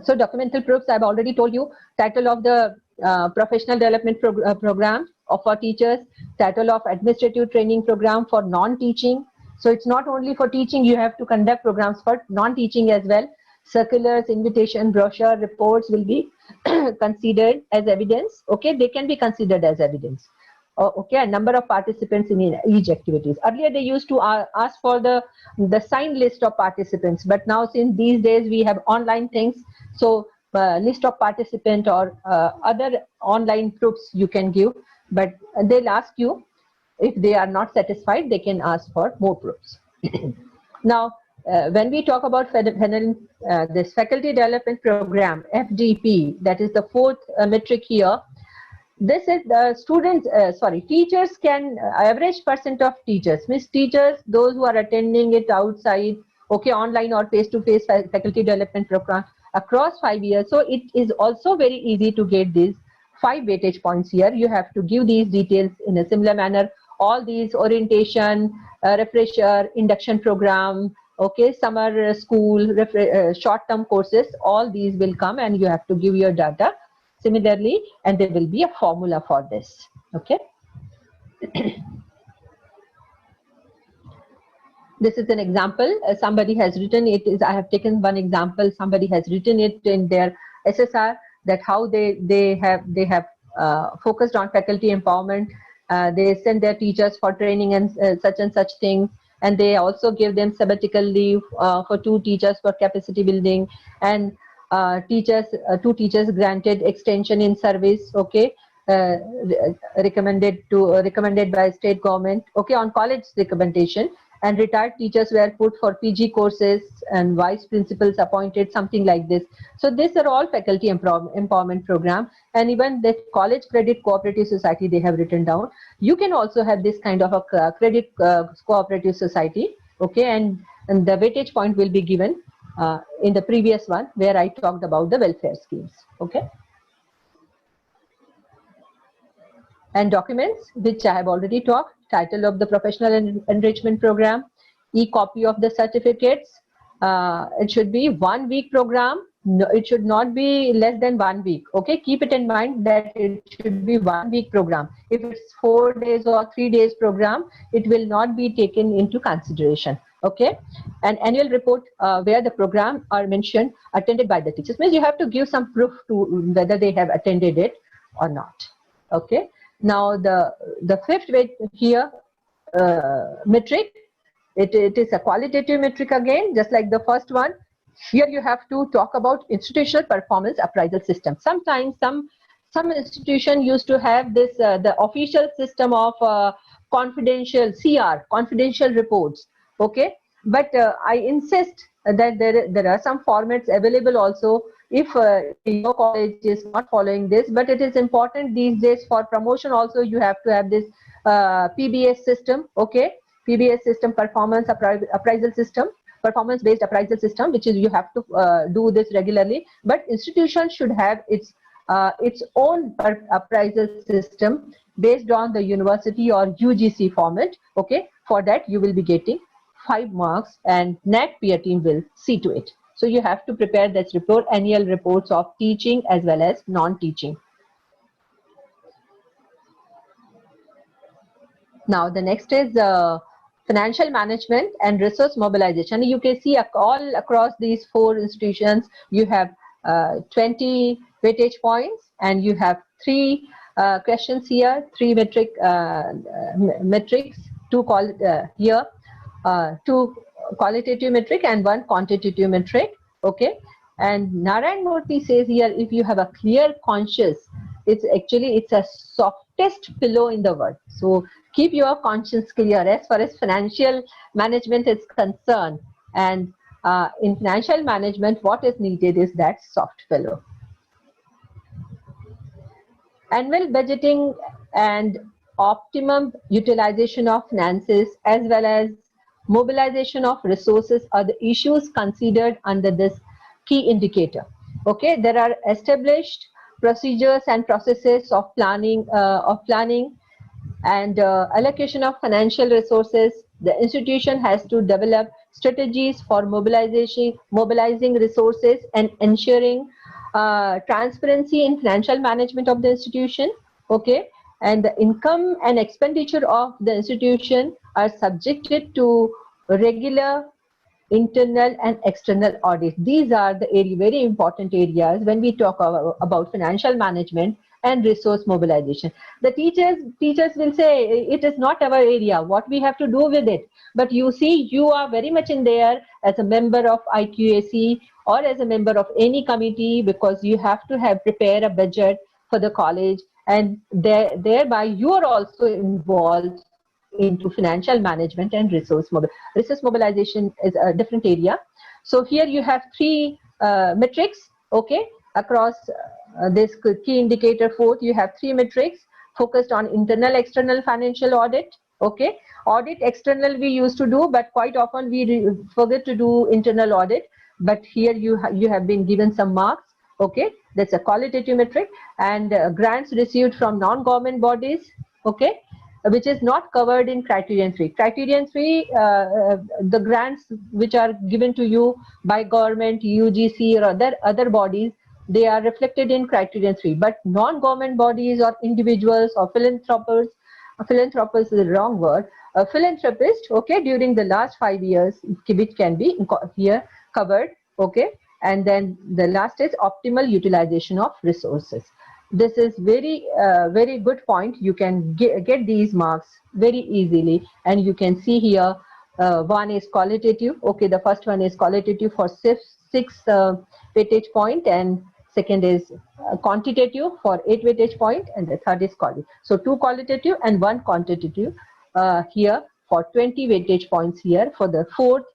So documental proofs, I've already told you. Title of the professional development program for teachers, title of administrative training program for non-teaching. So it's not only for teaching, you have to conduct programs for non-teaching as well. Circulars, invitation, brochure, reports will be considered as evidence. Okay, they can be considered as evidence. Okay, a number of participants in each activities. Earlier they used to ask for the signed list of participants, but now since these days we have online things, so list of participant or other online proofs you can give, but they'll ask you, if they are not satisfied, they can ask for more proofs. Now, when we talk about this faculty development program, FDP, that is the fourth metric here. This is the students, teachers can, average percent of teachers, means teachers, those who are attending it outside, okay, online or face-to-face faculty development program across 5 years. So it is also very easy to get these 5 weightage points here. You have to give these details in a similar manner. All these orientation, refresher, induction program, okay, summer school, short-term courses, all these will come and you have to give your data similarly, and there will be a formula for this. Okay. This is an example. Somebody has written it. I have taken one example. Somebody has written it in their SSR, that how they have focused on faculty empowerment. They send their teachers for training and such things, and they also give them sabbatical leave for 2 teachers for capacity building, and 2 teachers granted extension in service. Okay, recommended by state government. Okay, on college recommendation. And retired teachers were put for PG courses and vice principals appointed, something like this. So these are all faculty empowerment program. And even the College Credit Cooperative Society, they have written down. You can also have this kind of a credit cooperative society. Okay, and the weightage point will be given in the previous one where I talked about the welfare schemes. Okay. And documents, which I have already talked. Title of the professional enrichment program, e-copy of the certificates. It should be 1 week program. No, it should not be less than 1 week. Okay, keep it in mind that it should be 1 week program. If it's 4 days or 3 days program, it will not be taken into consideration. Okay, an annual report where the program are mentioned attended by the teachers. Means you have to give some proof to whether they have attended it or not. Okay. Now the fifth weight here metric, it is a qualitative metric again, just like the first one. Here you have to talk about institutional performance appraisal system. Sometimes some institution used to have this the official system of confidential CR, confidential reports. Okay, but I insist that there are some formats available also if your college is not following this, but it is important these days for promotion also. You have to have this PBS system. Okay, PBS system, performance appraisal system, performance based appraisal system, which is you have to do this regularly. But institution should have its own appraisal system based on the university or UGC format. Okay, for that you will be getting 5 marks, and NAC peer team will see to it. So you have to prepare this report, annual reports of teaching as well as non-teaching. Now the next is financial management and resource mobilization. You can see all across these 4 institutions you have 20 weightage points, and you have 3 questions here, 3 metrics, 2 here, 2 qualitative metric and 1 quantitative metric. Okay, and Narayan Murthy says here, if you have a clear conscience, it's a softest pillow in the world. So keep your conscience clear as far as financial management is concerned. And in financial management, what is needed is that soft pillow. Annual budgeting and optimum utilization of finances as well as mobilization of resources are the issues considered under this key indicator. Okay, there are established procedures and processes of planning and allocation of financial resources. The institution has to develop strategies for mobilizing resources and ensuring transparency in financial management of the institution. Okay, and the income and expenditure of the institution are subjected to regular internal and external audit. These are the very important areas when we talk about financial management and resource mobilization. The teachers will say it is not our area, what we have to do with it. But you see, you are very much in there as a member of IQAC or as a member of any committee, because you have to prepare a budget for the college, and thereby you are also involved into financial management and resource mobilization is a different area. So here you have 3 metrics. Okay, across this key indicator 4th, you have 3 metrics focused on internal external financial audit. Okay, audit external we used to do, but quite often we forget to do internal audit. But here you have been given some marks. Okay, that's a qualitative metric. And grants received from non-government bodies. Okay, which is not covered in criterion 3. Criterion 3, the grants which are given to you by government, UGC or other bodies, they are reflected in criterion 3. But non-government bodies or individuals or philanthropists is the wrong word, a philanthropist, okay, during the last 5 years, which can be here covered. Okay, and then the last is optimal utilization of resources. This is very good point. You can get these marks very easily, and you can see here 1 is qualitative. Okay, the first one is qualitative for 6 weightage point, and second is quantitative for 8 weightage point, and the third is qualitative. So 2 qualitative and 1 quantitative here for 20 weightage points here for the 4th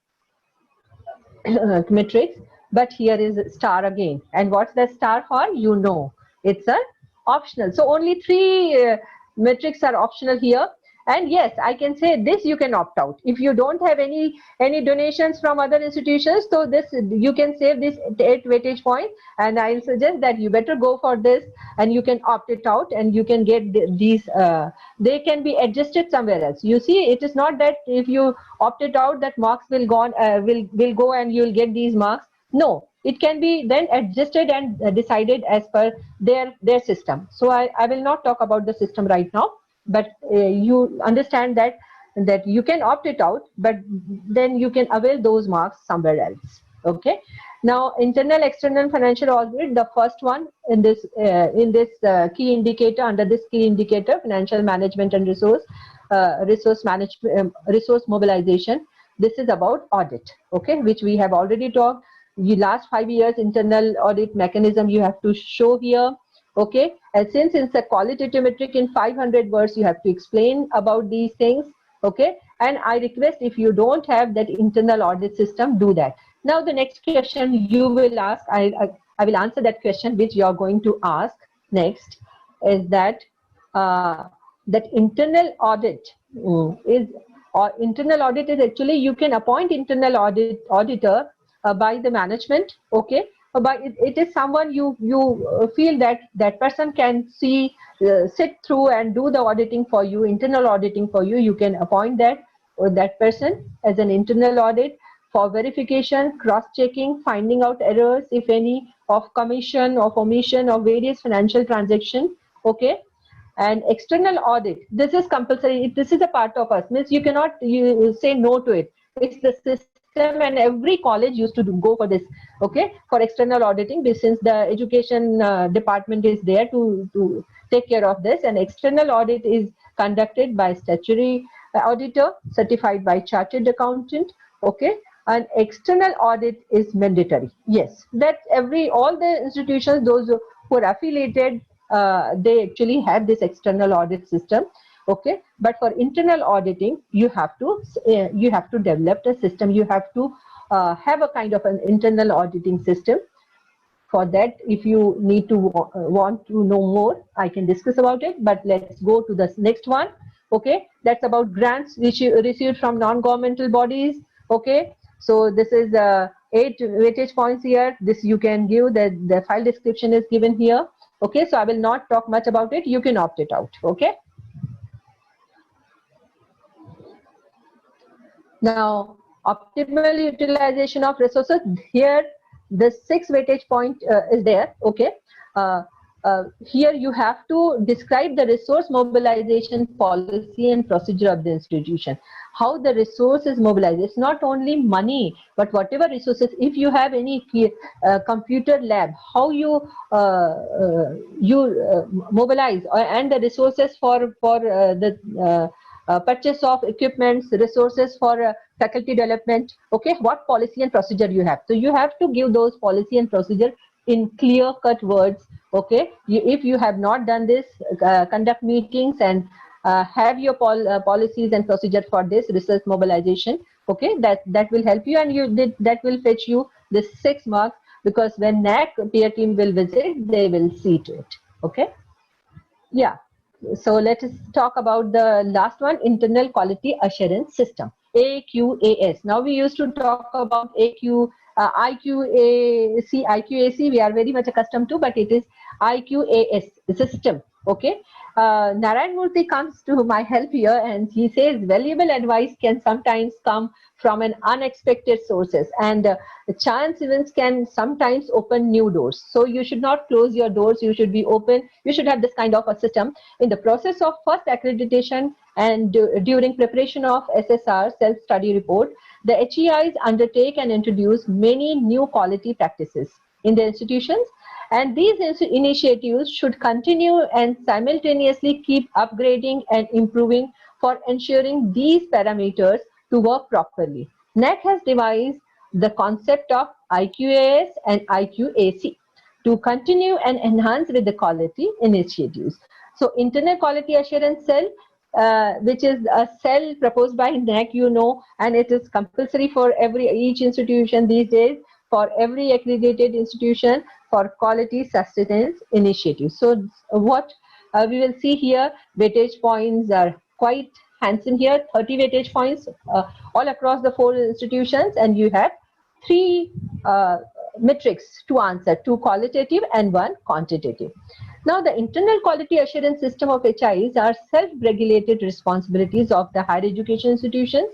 matrix. But here is star again, and what's the star for? You know, it's a optional. So only 3 metrics are optional here. And yes, I can say this, you can opt out if you don't have any donations from other institutions. So this, you can save this 8 weightage point, and I'll suggest that you better go for this, and you can opt it out, and you can get these they can be adjusted somewhere else. You see, it is not that if you opt it out that marks will go and you'll get these marks. No, it can be then adjusted and decided as per their system. So I will not talk about the system right now, but you understand that you can opt it out, but then you can avail those marks somewhere else. Okay, now internal external financial audit, the first one in this key indicator, under this key indicator, financial management and resource mobilization. This is about audit, okay, which we have already talked. The last 5 years internal audit mechanism you have to show here. Okay, and since it's a qualitative metric, in 500 words you have to explain about these things. Okay, and I request, if you don't have that internal audit system, do that. Now the next question you will ask, I will answer that question which you are going to ask next, is that that internal audit is, or internal audit is actually, you can appoint internal auditor by the management. Okay, but it is someone you feel that that person can see, sit through and do the auditing for you, internal auditing for you. You can appoint that, or that person as an internal audit for verification, cross-checking, finding out errors, if any, of commission, of omission, of various financial transactions. Okay, and external audit, this is compulsory. This is a part of us, means you cannot say no to it. It's the system, and every college used to go for this. Okay, for external auditing, since the education department is there to take care of this, and external audit is conducted by statutory auditor certified by chartered accountant. Okay, and external audit is mandatory. Yes, that all the institutions, those who are affiliated, they actually have this external audit system. Okay, but for internal auditing, you have to develop a system. You have to have a kind of an internal auditing system. For that, if you need to want to know more, I can discuss about it, but let's go to the next one. Okay, that's about grants which you received from non-governmental bodies. Okay, so this is 8 weightage points here. This you can give, the file description is given here. Okay, so I will not talk much about it. You can opt it out. Okay. Now, optimal utilization of resources. Here, the 6 weightage point is there. Okay. Here you have to describe the resource mobilization policy and procedure of the institution. How the resource is mobilized. It's not only money, but whatever resources. If you have any computer lab, how you mobilize, and the resources for the purchase of equipments, resources for faculty development. Okay, what policy and procedure you have. So you have to give those policy and procedure in clear-cut words. Okay, if you have not done this, conduct meetings and have your policies and procedure for this research mobilization. Okay, that will help you, and that will fetch you the 6 marks, because when NAC peer team will visit, they will see to it. Okay, yeah. So let us talk about the last one, internal quality assurance system, AQAS. Now we used to talk about IQAC. We are very much accustomed to, but it is IQAS system. Okay, Narayan Murthy comes to my help here, and he says valuable advice can sometimes come from an unexpected sources, and chance events can sometimes open new doors. So you should not close your doors. You should be open. You should have this kind of a system. In the process of first accreditation and during preparation of SSR, self-study report, the HEIs undertake and introduce many new quality practices in the institutions. And these initiatives should continue and simultaneously keep upgrading and improving for ensuring these parameters to work properly. NAC has devised the concept of IQAS and IQAC to continue and enhance with the quality initiatives. So internal quality assurance cell, which is a cell proposed by NAC, and it is compulsory for each institution these days, for every accredited institution, for quality sustenance initiatives. So what we will see here, weightage points are quite handsome here, 30 weightage points all across the 4 institutions, and you have 3 metrics to answer, 2 qualitative and 1 quantitative. Now, the internal quality assurance system of HIs are self-regulated responsibilities of the higher education institutions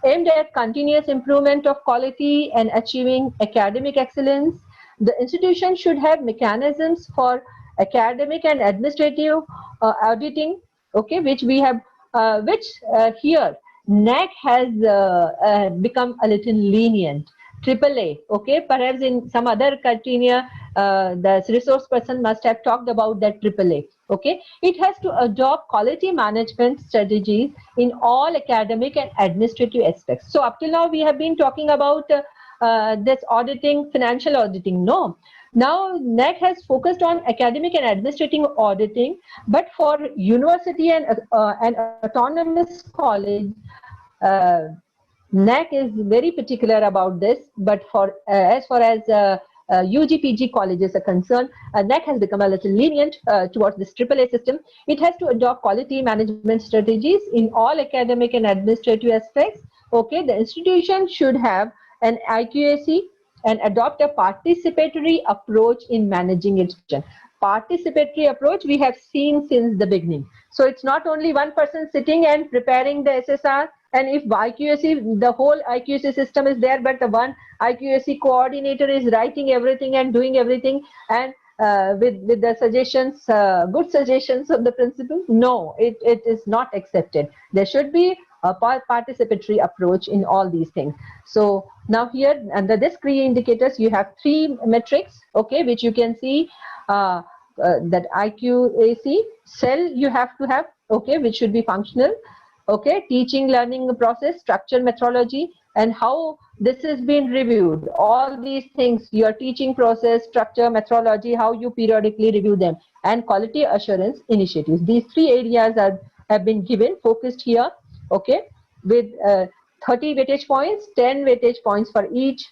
aimed at continuous improvement of quality and achieving academic excellence. The institution should have mechanisms for academic and administrative auditing, okay, which we have, here NAC has become a little lenient. AAA, okay, perhaps in some other criteria, the resource person must have talked about that AAA, okay. It has to adopt quality management strategies in all academic and administrative aspects. So up till now we have been talking about this auditing, financial auditing. No. Now NAC has focused on academic and administrative auditing, but for university and autonomous college, NAC is very particular about this. But for as far as UG PG colleges are concerned, NAC has become a little lenient towards this AAA system. It has to adopt quality management strategies in all academic and administrative aspects. Okay, the institution should have an IQAC and adopt a participatory approach in managing its students. Participatory approach we have seen since the beginning. So it's not only one person sitting and preparing the SSR, and if IQAC, the whole IQAC system is there, but the one IQAC coordinator is writing everything and doing everything, and with the suggestions, good suggestions of the principal. No, it is not accepted. There should be a participatory approach in all these things. So now here under this key indicators, you have 3 metrics, okay, which you can see that IQAC cell you have to have, okay, which should be functional, okay, teaching learning process, structure, methodology, and how this has been reviewed. All these things, your teaching process, structure, methodology, how you periodically review them, and quality assurance initiatives. These 3 areas have been given, focused here, okay, with 30 weightage points, 10 weightage points for each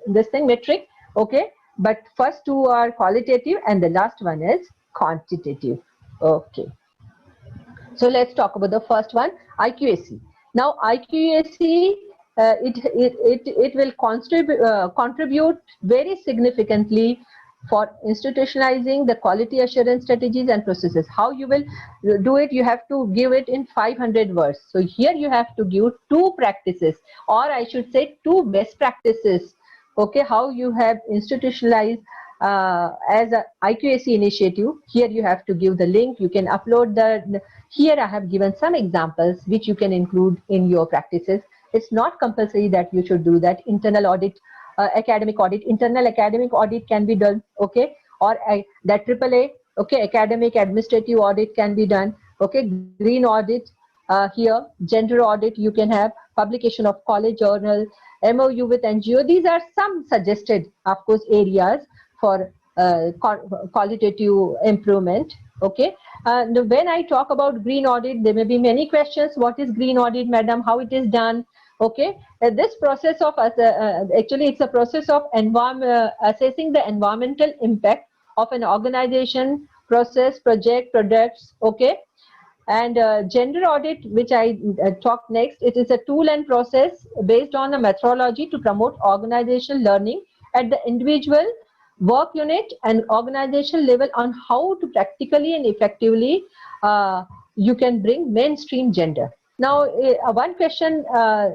this thing metric, okay. But first 2 are qualitative and the last one is quantitative, okay. So let's talk about the first one, IQAC. Now IQAC, it will contribute very significantly for institutionalizing the quality assurance strategies and processes. How you will do it, you have to give it in 500 words. So here you have to give 2 practices, or I should say 2 best practices, okay, how you have institutionalized as a IQAC initiative. Here you have to give the link, you can upload here I have given some examples which you can include in your practices. It's not compulsory that you should do that. Internal audit, academic audit, internal academic audit can be done, okay, or that AAA, okay, academic administrative audit can be done, okay, green audit, here gender audit you can have, publication of college journal, MOU with NGO. These are some suggested, of course, areas for qualitative improvement, okay. When I talk about green audit, there may be many questions. What is green audit, madam? How it is done? Okay, this process of actually it's a process of assessing the environmental impact of an organization, process, project, products, okay. And gender audit, which I talk next, it is a tool and process based on a methodology to promote organizational learning at the individual, work unit and organizational level on how to practically and effectively you can bring mainstream gender. Now, one question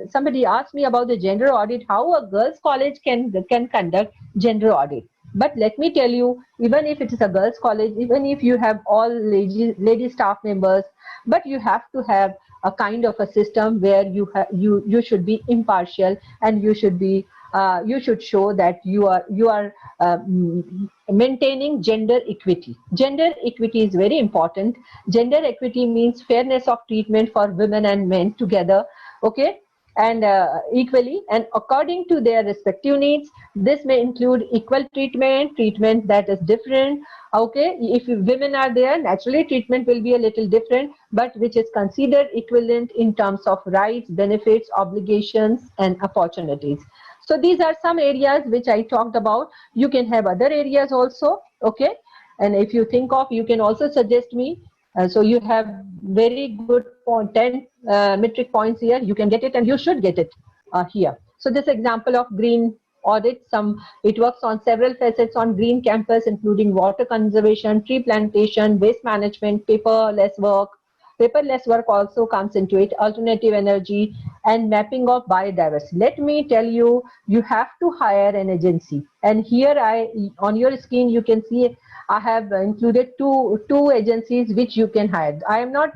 somebody asked me about the gender audit, how a girls' college can conduct gender audit. But let me tell you, even if it is a girls' college, even if you have all lady staff members, but you have to have a kind of a system where you should be impartial, and you should be you should show that you are maintaining gender equity. Gender equity is very important. Gender equity means fairness of treatment for women and men together, okay, and equally and according to their respective needs. This may include equal treatment that is different, okay. If women are there, naturally treatment will be a little different, but which is considered equivalent in terms of rights, benefits, obligations and opportunities. So these are some areas which I talked about. You can have other areas also, okay, and if you think of, you can also suggest me. So you have very good 10 metric points here. You can get it and you should get it here. So this example of green audit, it works on several facets on green campus, including water conservation, tree plantation, waste management, paperless work. Paperless work also comes into it, alternative energy and mapping of biodiversity. Let me tell you, you have to hire an agency. And here on your screen, you can see I have included two agencies which you can hire. I am not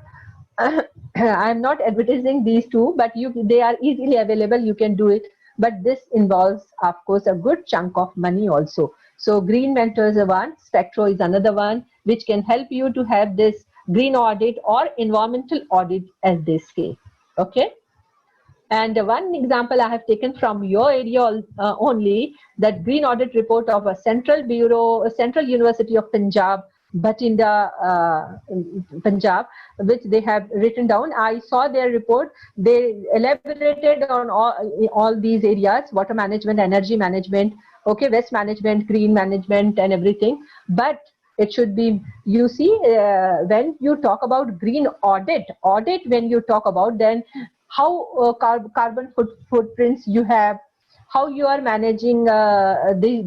advertising these 2, but they are easily available. You can do it. But this involves, of course, a good chunk of money also. So Green Mentors is one, Spectro is another one, which can help you to have this green audit or environmental audit as they say, okay. And one example I have taken from your area only, that green audit report of a Central Bureau, Central University of Punjab, Bathinda, Punjab, which they have written down. I saw their report. They elaborated on all these areas: water management, energy management, okay, waste management, green management, and everything. But it should be, you see, when you talk about green audit, when you talk about, then how carbon footprints you have, how you are managing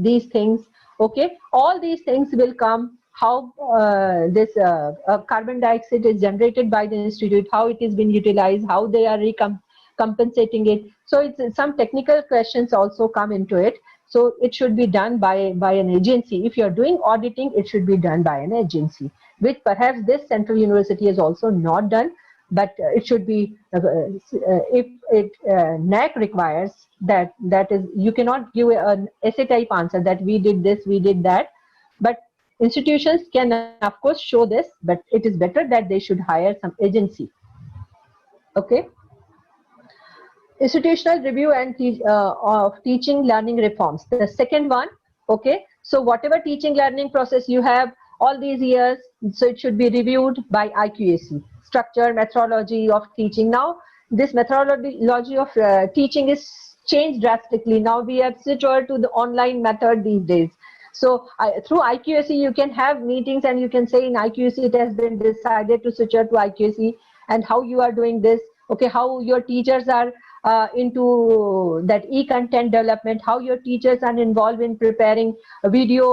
these things, okay, all these things will come. How this carbon dioxide is generated by the institute, how it is being utilized, how they are compensating it. So it's some technical questions also come into it. So it should be done by an agency. If you are doing auditing, it should be done by an agency, which perhaps this Central University has also not done. But it should be, if it NAC requires that, that is, you cannot give an essay type answer that we did this, we did that. But institutions can of course show this, but it is better that they should hire some agency. Okay. Institutional review and of teaching learning reforms, the second one. Okay, so whatever teaching learning process you have all these years, so it should be reviewed by IQAC. Structure, methodology of teaching. Now this methodology of teaching is changed drastically. Now we have switched over to the online method these days. So through IQAC you can have meetings, and you can say in IQAC it has been decided to switch over to IQAC, and how you are doing this, okay, how your teachers are into that e-content development, how your teachers are involved in preparing video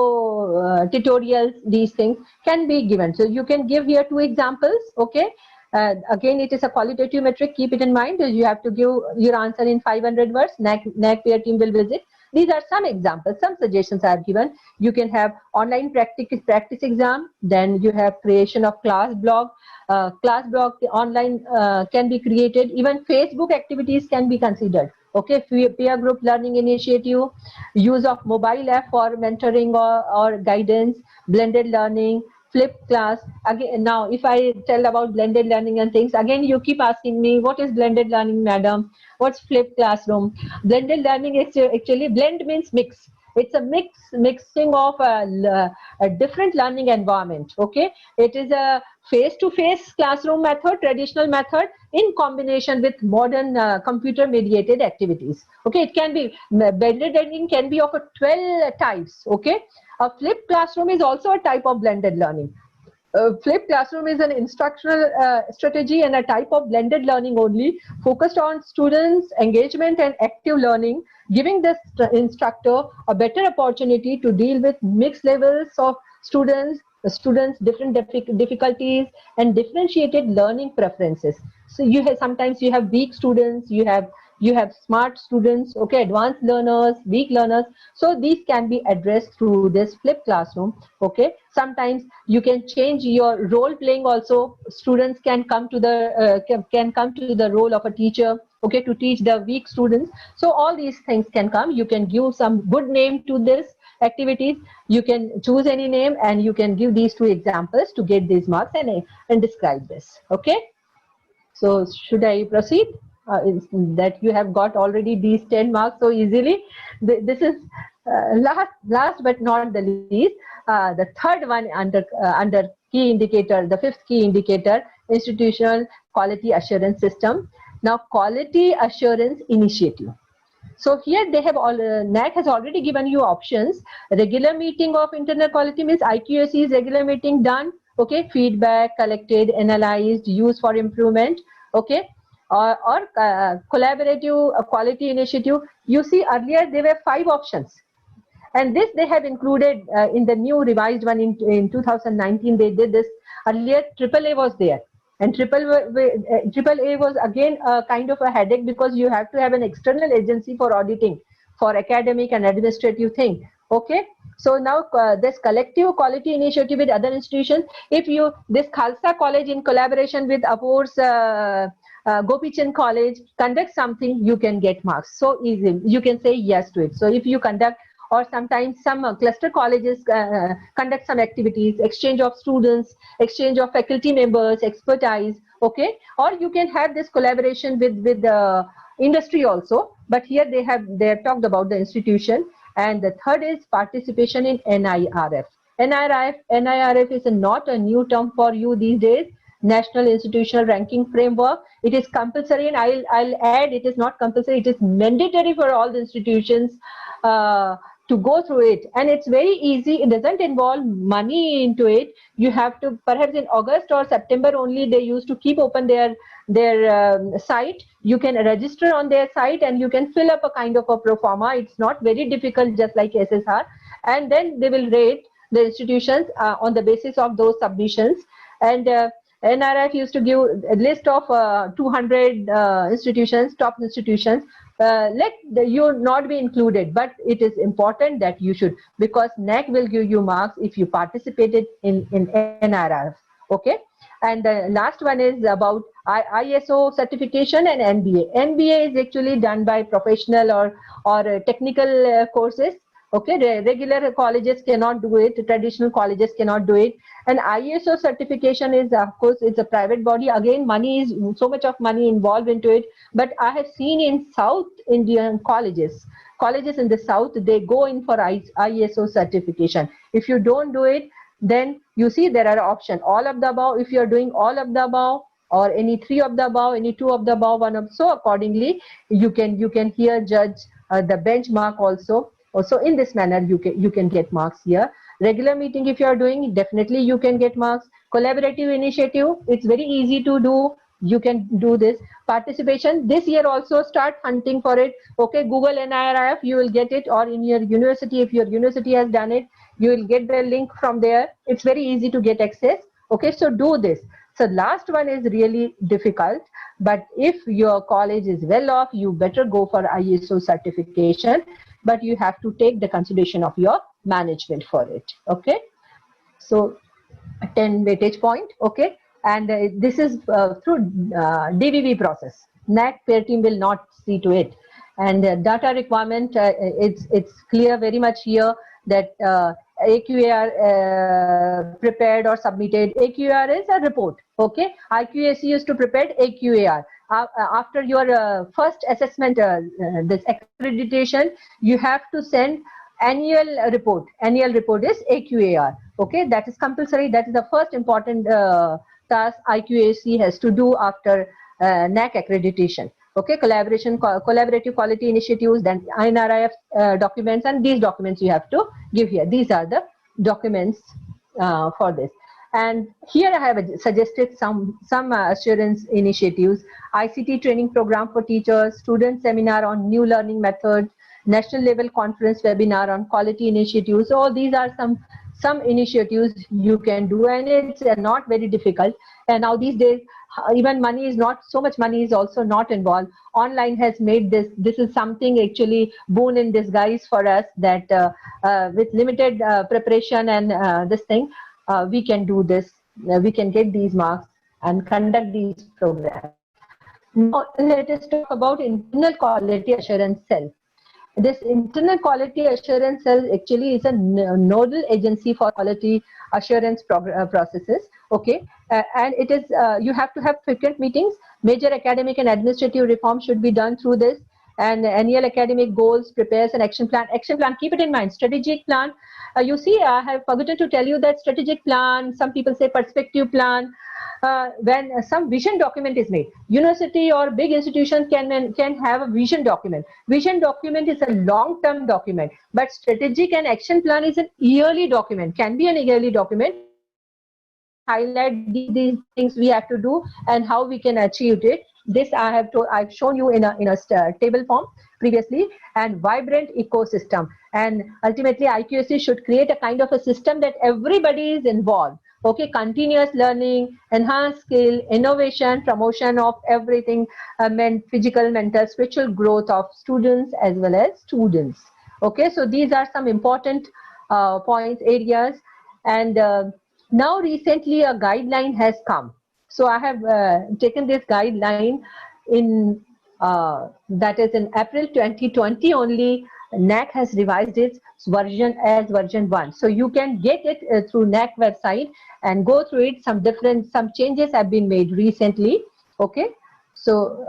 tutorials. These things can be given. So you can give here 2 examples, okay. Again, it is a qualitative metric. Keep it in mind. You have to give your answer in 500 words. NAC peer team will visit. These are some examples, some suggestions I have given. You can have online practice exam. Then you have creation of class blog. Online can be created. Even Facebook activities can be considered. Okay, peer group learning initiative, use of mobile app for mentoring or guidance, blended learning, flipped class. Again, now if I tell about blended learning and things, again you keep asking me, what is blended learning, madam? What's flipped classroom? Blended learning is actually, blend means mix. It's a mixing of a different learning environment. Okay, it is a face-to-face classroom method, traditional method, in combination with modern computer-mediated activities. Okay, it can be, blended learning can be of 12 types. Okay, a flipped classroom is also a type of blended learning. Flipped classroom is an instructional strategy and a type of blended learning only, focused on students' engagement and active learning, giving the instructor a better opportunity to deal with mixed levels of students, different difficulties, and differentiated learning preferences. So you have, sometimes you have weak students, you have smart students, okay, advanced learners, weak learners. So these can be addressed through this flipped classroom. Okay, sometimes you can change your role playing also. Students can come to the can come to the role of a teacher, okay, to teach the weak students. So all these things can come. You can give some good name to this activities. You can choose any name, and you can give these 2 examples to get these marks and describe this. Okay, so should I proceed? That you have got already these 10 marks so easily. This is last but not the least, the third one under key indicator, the 5th key indicator, institutional quality assurance system. Now, quality assurance initiative. So here they have NAC has already given you options. Regular meeting of internal quality means IQAC's regular meeting done. Okay, feedback collected, analyzed, used for improvement. Okay, or collaborative quality initiative. You see, earlier there were 5 options, and this they have included in the new revised one in 2019. They did this. Earlier AAA was there, and AAA was again a kind of a headache, because you have to have an external agency for auditing for academic and administrative thing. Okay, so now this collective quality initiative with other institutions, if you, this Khalsa College in collaboration with Apor's Gopi Chand College conduct something, you can get marks so easy. You can say yes to it. So if you conduct, or sometimes some cluster colleges conduct some activities, exchange of students, exchange of faculty members, expertise. Okay, or you can have this collaboration with industry also, but here they have talked about the institution. And the third is participation in NIRF. NIRF is not a new term for you these days. National Institutional Ranking Framework. It is compulsory, and I'll add, it is not compulsory, it is mandatory for all the institutions to go through it. And it's very easy. It doesn't involve money into it. You have to, perhaps in August or September only, they used to keep open their site. You can register on their site and you can fill up a kind of a pro forma. It's not very difficult, just like SSR. And then they will rate the institutions on the basis of those submissions. And NRF used to give a list of 200 institutions, top institutions. Let you not be included, but it is important that you should, because NAC will give you marks if you participated in NRF. Okay. And the last one is about ISO certification and NBA. NBA is actually done by professional or technical courses. Okay, the regular colleges cannot do it, traditional colleges cannot do it. And ISO certification is, of course, it's a private body. Again, money is so much of money involved into it. But I have seen in South Indian colleges in the South, they go in for ISO certification. If you don't do it, then you see there are options. All of the above, if you're doing all of the above, or any three of the above, any two of the above, one of, so accordingly, you can here judge the benchmark also. Also in this manner, you can get marks here. Regular meeting, if you are doing, definitely you can get marks. Collaborative initiative, it's very easy to do. You can do this. Participation, this year also start hunting for it. Okay, Google NIRF, you will get it, or in your university, if your university has done it, you will get the link from there. It's very easy to get access. Okay, so do this. So last one is really difficult, but if your college is well off, you better go for ISO certification, but you have to take the consideration of your management for it. Okay, so 10 weightage point. Okay, and this is through DVV process. NAC peer team will not see to it. And data requirement, it's clear very much here that AQAR prepared or submitted. AQAR is a report. Okay, IQAC used to prepare AQAR. After your first assessment, this accreditation, you have to send annual report. Annual report is AQAR. Okay, that is compulsory. That is the first important task IQAC has to do after NAC accreditation. Okay, collaborative quality initiatives, then INRIF documents, and these documents you have to give here. These are the documents for this. And here I have suggested some assurance initiatives: ICT training program for teachers, student seminar on new learning methods, national level conference webinar on quality initiatives. So these are some initiatives you can do, and it's not very difficult. And now these days, even money is not, so much money is also not involved. Online has made this is something actually boon in disguise for us, that with limited preparation and this thing, we can do this, we can get these marks and conduct these programs. Now let us talk about internal quality assurance cell. This internal quality assurance cell actually is a nodal agency for quality assurance processes. Okay, and it is you have to have frequent meetings. Major academic and administrative reform should be done through this, and annual academic goals, prepares an action plan. Action plan, keep it in mind. Strategic plan. You see, I have forgotten to tell you that strategic plan, some people say perspective plan. When some vision document is made, university or big institutions can have a vision document. Vision document is a long-term document, but strategic and action plan is an yearly document, can be an yearly document. Highlight these things we have to do and how we can achieve it. This I've shown you in a table form previously. And vibrant ecosystem, and ultimately IQAC should create a kind of a system that everybody is involved. Okay, continuous learning, enhanced skill, innovation, promotion of everything, physical, mental, spiritual growth of students as well as students. Okay, so these are some important points, areas. And now recently a guideline has come. So I have taken this guideline in, that is in April 2020 only. NAC has revised its version as version 1. So you can get it through NAC website and go through it. Some changes have been made recently. Okay, so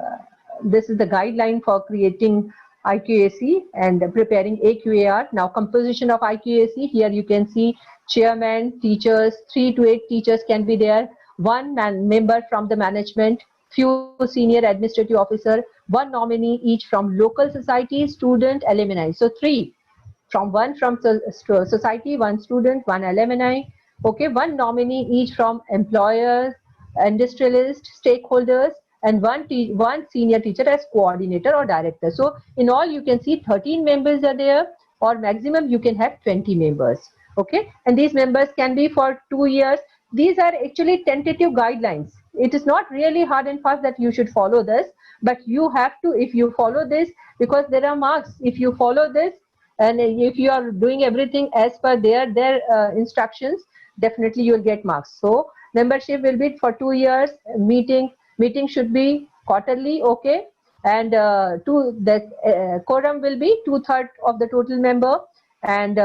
this is the guideline for creating IQAC and preparing AQAR. Now, composition of IQAC, here you can see chairman, teachers, 3 to 8 teachers can be there, one member from the management, few senior administrative officer, one nominee each from local society, student, alumni. So 3 from society, one student, one alumni. Okay, one nominee each from employers, industrialists, stakeholders, and one senior teacher as coordinator or director. So in all, you can see 13 members are there, or maximum you can have 20 members. Okay, and these members can be for 2 years. These are actually tentative guidelines. It is not really hard and fast that you should follow this, but you have to, if you follow this, because there are marks. If you follow this, and if you are doing everything as per their instructions, definitely you will get marks. So membership will be for 2 years. Meeting should be quarterly, okay, and quorum will be 2/3 of the total member. And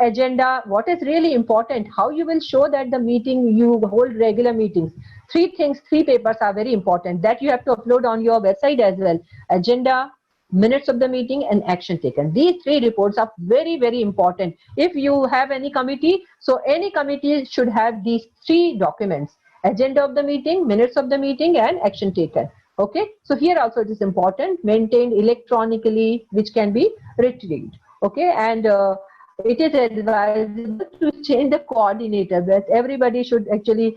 agenda, what is really important, how you will show that the meeting, you hold regular meetings. 3 papers are very important that you have to upload on your website as well: agenda, minutes of the meeting, and action taken. These 3 reports are very, very important. If you have any committee, so any committee should have these 3 documents: agenda of the meeting, minutes of the meeting, and action taken. Okay, so here also it is important, maintained electronically, which can be retrieved. Okay, and it is advisable to change the coordinator, that everybody should actually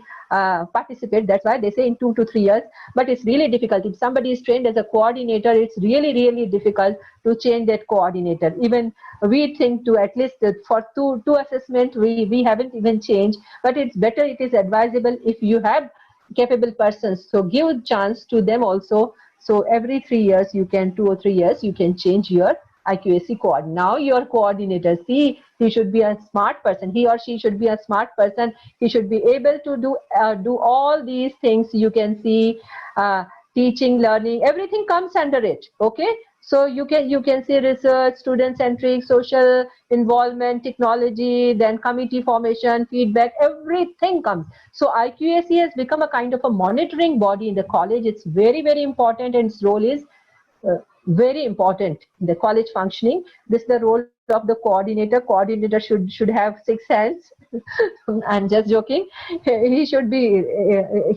participate. That's why they say in 2 to 3 years, but it's really difficult. If somebody is trained as a coordinator, it's really, really difficult to change that coordinator. Even we think to at least for two assessment, we haven't even changed, but it's better, it is advisable if you have capable persons, so give chance to them also. So every 3 years you can, 2 or 3 years, you can change your IQAC coordinator. Now your coordinator, see, he should be a smart person. He or she should be a smart person. He should be able to do all these things. You can see teaching, learning, everything comes under it. Okay, so you can see research, student centric, social involvement, technology, then committee formation, feedback, everything comes. So IQAC has become a kind of a monitoring body in the college. It's very, very important, and its role is very important in the college functioning. This is the role of the coordinator. Coordinator should have 6 hands. I'm just joking. He should be,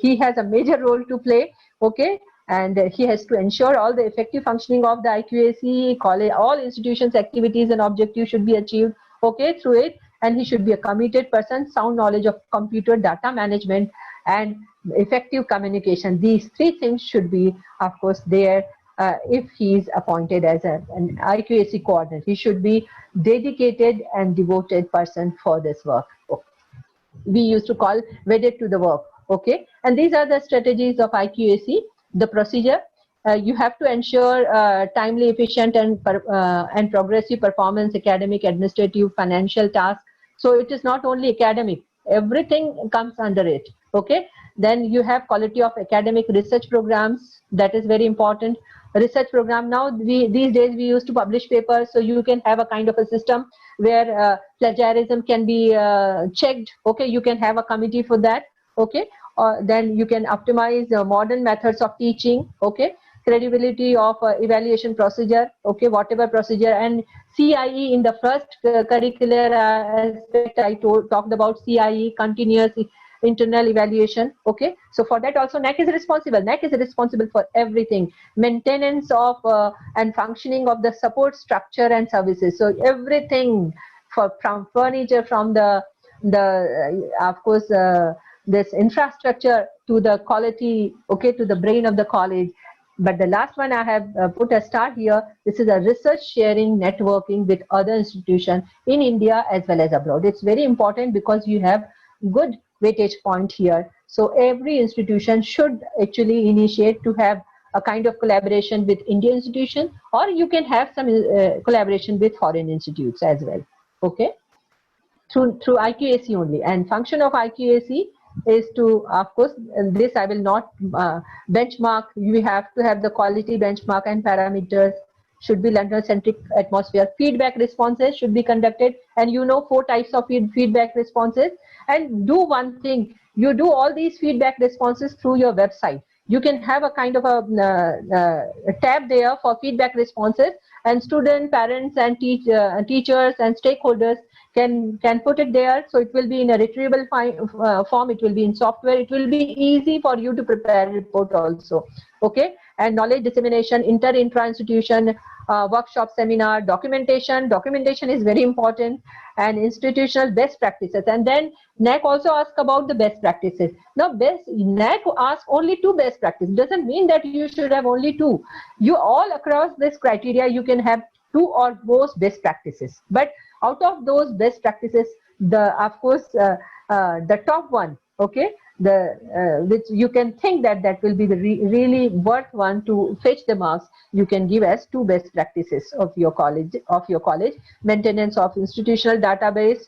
he has a major role to play. Okay, and he has to ensure all the effective functioning of the IQAC college. All institutions, activities, and objectives should be achieved, okay, through it. And he should be a committed person, sound knowledge of computer data management, and effective communication. These 3 things should be, of course, there. If he is appointed as an IQAC coordinator, he should be dedicated and devoted person for this work. We used to call wedded to the work. Okay, and these are the strategies of IQAC. The procedure: you have to ensure timely, efficient, and progressive performance, academic, administrative, financial tasks. So it is not only academic; everything comes under it. Okay, then you have quality of academic research programs. That is very important. Research program, now these days we used to publish papers, so you can have a kind of a system where plagiarism can be checked. Okay, you can have a committee for that. Okay, then you can optimize modern methods of teaching. Okay, credibility of evaluation procedure. Okay, whatever procedure. And CIE, in the first curricular aspect I talked about CIE, continuous internal evaluation. Okay, so for that also NAAC is responsible. NAAC is responsible for everything, maintenance of and functioning of the support structure and services. So everything, from furniture, from the of course this infrastructure, to the quality, okay, to the brain of the college. But the last one I have put a star here. This is a research sharing, networking with other institutions in India as well as abroad. It's very important because you have good weightage point here. So every institution should actually initiate to have a kind of collaboration with Indian institution, or you can have some collaboration with foreign institutes as well. Okay, through IQAC only. And function of IQAC is to, of course, this I will not benchmark. You have to have the quality benchmark and parameters. Should be learner-centric atmosphere. Feedback responses should be conducted, and 4 types of feedback responses. And do one thing: you do all these feedback responses through your website. You can have a kind of a tab there for feedback responses, and student, parents, and teachers and stakeholders can put it there. So it will be in a retrievable form. It will be in software. It will be easy for you to prepare a report also. Okay, and knowledge dissemination, intra-institution workshop, seminar, documentation is very important, and institutional best practices. And then NAC also asks about the best practices. Now NAC asks only 2 best practices. Doesn't mean that you should have only 2. You all across this criteria, you can have 2 or more best practices. But out of those best practices, of course the top one, okay, which you can think that will be the really worth one to fetch the marks, you can give as 2 best practices of your college. Maintenance of institutional database,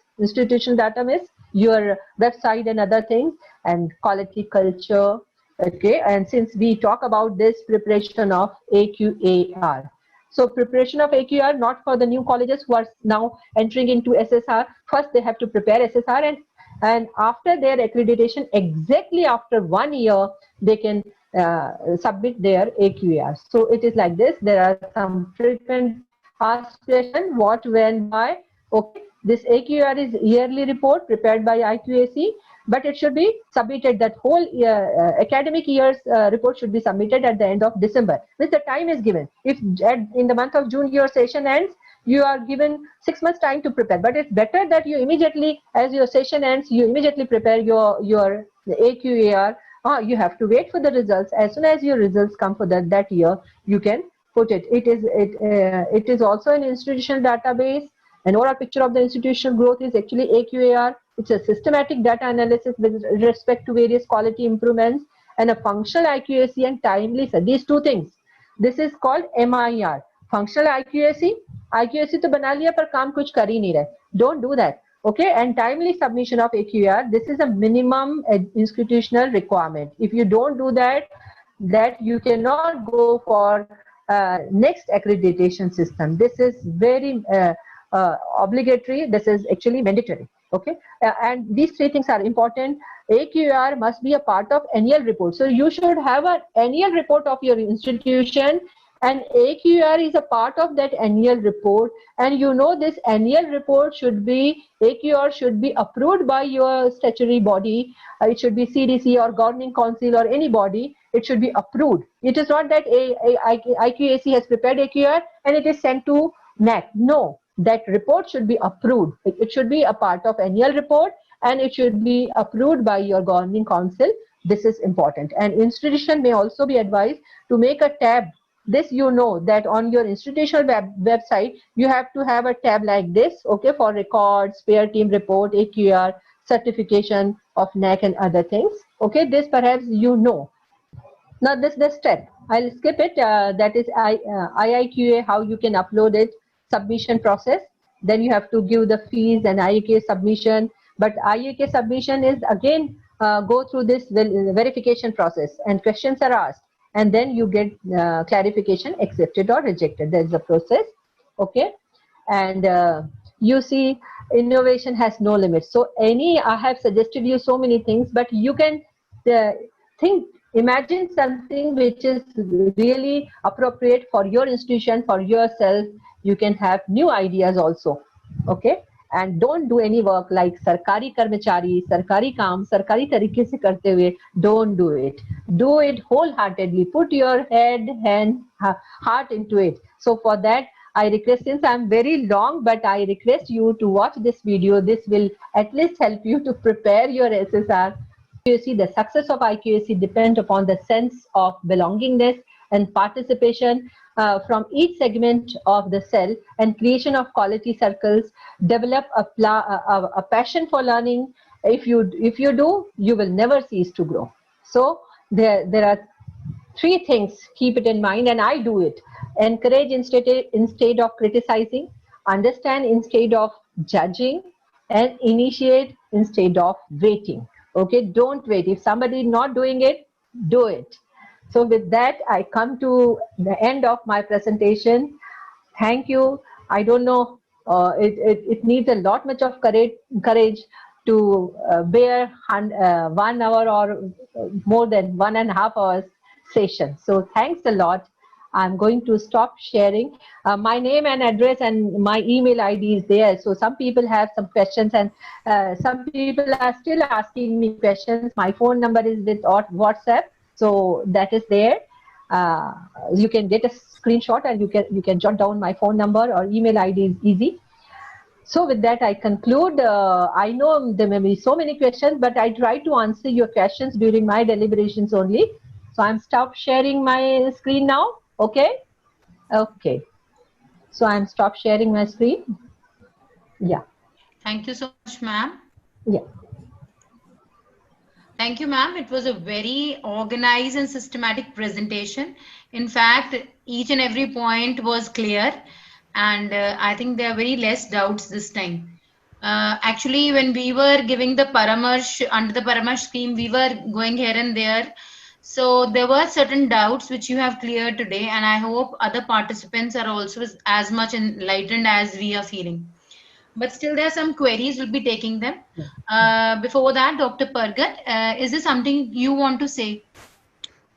your website and other things, and quality culture. Okay, and since we talk about this preparation of AQAR, so preparation of AQAR, not for the new colleges who are now entering into SSR. First they have to prepare SSR, and after their accreditation, exactly after 1 year, they can submit their AQAR. So it is like this. There are some frequent asked questions: what, when, why. Okay, this AQAR is yearly report prepared by IQAC, but it should be submitted, that whole academic year's report should be submitted at the end of December, which the time is given. If in the month of June your session ends, you are given 6 months time to prepare, but it's better that you immediately, as your session ends, you immediately prepare your AQAR. You have to wait for the results. As soon as your results come for that year, you can put it. It is also an institutional database. An overall picture of the institutional growth is actually AQAR. It's a systematic data analysis with respect to various quality improvements, and a functional IQAC and timely. These 2 things. This is called MIR. Functional IQAC तो बना लिया पर काम कुछ कर ही नहीं रहे. Don't do that. Okay, and timely submission of AQAR. This is a minimum institutional requirement. If you don't do that you cannot go for next accreditation system. This is very obligatory. This is actually mandatory. Okay, and these 3 things are important. AQAR must be a part of annual report. So you should have an annual report of your institution, and AQAR is a part of that annual report. And you know, this annual report AQAR should be approved by your statutory body. It should be CDC or governing council or any body. It should be approved. It is not that IQAC has prepared AQAR and it is sent to NAC. No, that report should be approved. It should be a part of annual report, and it should be approved by your governing council. This is important. And institution may also be advised to make a tab. This, you know, that on your institutional website, you have to have a tab like this, okay, for records, peer team report, AQAR, certification of NAC and other things. Okay, this perhaps you know. Now this step, I'll skip it. That is IIQA, how you can upload it, submission process. Then you have to give the fees and IIK submission. But IIK submission is again go through this verification process, and questions are asked, and then you get clarification, accepted or rejected. There is a process. Okay, and you see, innovation has no limits. So I have suggested you so many things, but you can imagine something which is really appropriate for your institution, for yourself. You can have new ideas also. Okay, and don't do any work like sarkari karmachari, sarkari kaam, sarkari tarike se karte hue. Don't do it. Do it wholeheartedly. Put your head, hand, heart into it. So for that, I request, since I'm very long, but I request you to watch this video. This will at least help you to prepare your SSR. The success of IQAC depends upon the sense of belongingness and participation from each segment of the cell, and creation of quality circles. Develop a passion for learning. If you do, you will never cease to grow. So there are 3 things. Keep it in mind, and I do it. Encourage instead of criticizing. Understand instead of judging, and initiate instead of waiting. Okay, don't wait. If somebody is not doing it, do it. So with that, I come to the end of my presentation. Thank you. I don't know, it needs a lot much of courage to bear 1 hour or more than 1.5 hours session. So thanks a lot. I'm going to stop sharing. My name and address and my email ID is there. So some people have some questions, and some people are still asking me questions. My phone number is with WhatsApp, so that is there. You can get a screenshot and you can jot down my phone number or email ID is easy. So with that, I conclude. I know there may be so many questions, but I try to answer your questions during my deliberations only. So I'm stop sharing my screen now. Okay. Okay. So I'm stop sharing my screen. Yeah.
Thank you so much, ma'am.
Yeah.
Thank you, ma'am. It was a very organized and systematic presentation. In fact, each and every point was clear, and I think there are very less doubts this time. Actually, when we were giving the Paramarsh, under the Paramarsh scheme, we were going here and there. So there were certain doubts which you have cleared today, and I hope other participants are also as much enlightened as we are feeling. But still, there are some queries. We'll be taking them. Before that, Dr. Pargat, is there something you want to say?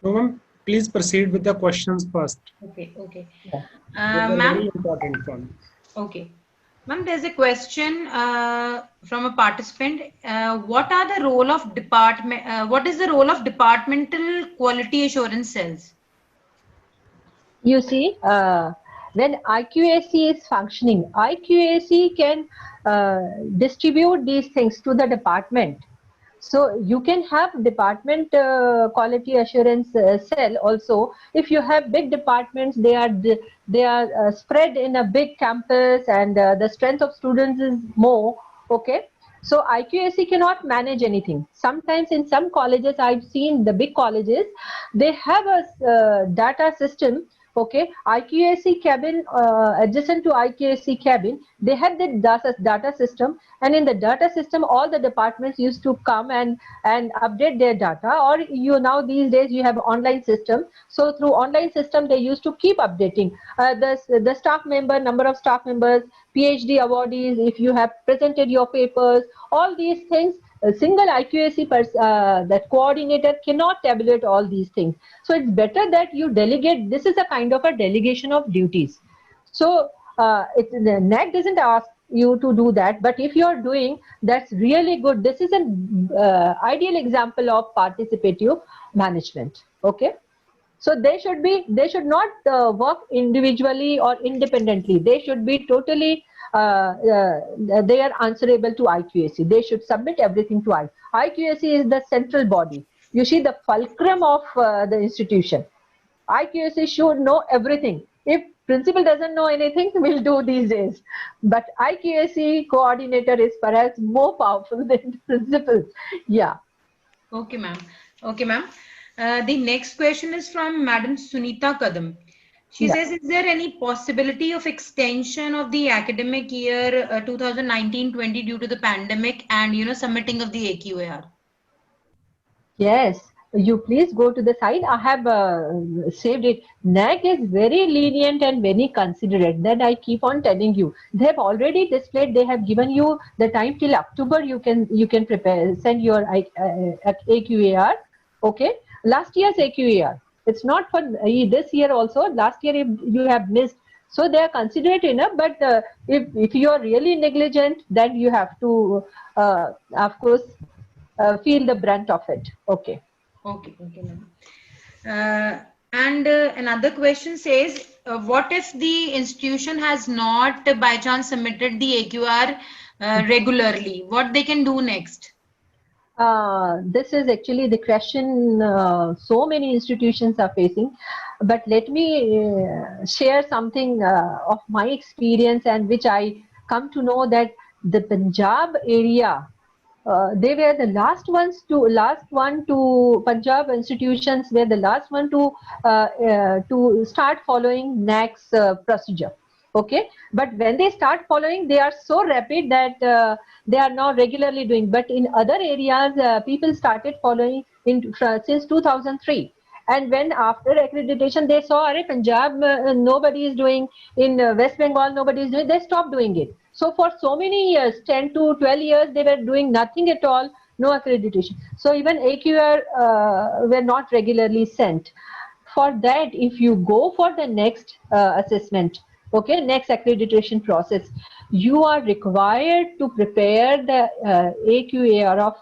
No, ma'am, please proceed with the questions first.
Okay, okay.
Yeah.
These are
Ma'am,
very important one.
okay. Ma'am, there's a question from a participant. What are the role of department? What is the role of departmental quality assurance cells?
You see, when IQAC is functioning, IQAC can distribute these things to the department. So you can have department quality assurance cell also. If you have big departments, they are spread in a big campus, and the strength of students is more. Okay. So IQAC cannot manage anything. Sometimes in some colleges, I've seen the big colleges, they have a data system. Okay, IQAC cabin, adjacent to IQAC cabin, they had the data system, and in the data system, all the departments used to come and update their data. Or these days you have online system. So through online system, they used to keep updating the staff member, number of staff members, PhD awardees, if you have presented your papers, all these things. A single IQAC that coordinator cannot tabulate all these things. So it's better that you delegate. This is a kind of a delegation of duties. So the NAC doesn't ask you to do that, but if you're doing, that's really good. This is an ideal example of participative management. Okay. So they should not work individually or independently. They should be totally, they are answerable to IQAC. They should submit everything to IQAC. IQAC is the central body. You see, the fulcrum of the institution. IQAC should know everything. If principal doesn't know anything, we'll do these days. But IQAC coordinator is perhaps more powerful than the principal. Yeah.
Okay, ma'am. Okay, ma'am. The next question is from Madam Sunita Kadam. She says, is there any possibility of extension of the academic year 2019-20 due to the pandemic and, submitting of the AQAR?
Yes, you please go to the site. I have saved it. NAC is very lenient and very considerate. That I keep on telling you. They have already displayed. They have given you the time till October. You can prepare, send your AQAR. Okay. Last year's AQAR. It's not for this year also. Last year you have missed. So they are considerate enough. But if you are really negligent, then you have to, of course, feel the brunt of it. Okay.
Okay, ma'am. And another question says, what if the institution has not by chance submitted the AQR regularly? What they can do next?
This is actually the question so many institutions are facing. But let me share something of my experience, and which I come to know that the Punjab area, they were the last one to Punjab institutions were the last one to start following NAC's procedure. Okay, but when they start following, they are so rapid that they are now regularly doing. But in other areas, people started following since 2003. And when after accreditation, they saw, Punjab, nobody is doing, in West Bengal, nobody is doing, they stopped doing it. So for so many years, 10 to 12 years, they were doing nothing at all, no accreditation. So even AQR were not regularly sent. for that, if you go for the next assessment, okay, next accreditation process, you are required to prepare the AQAR of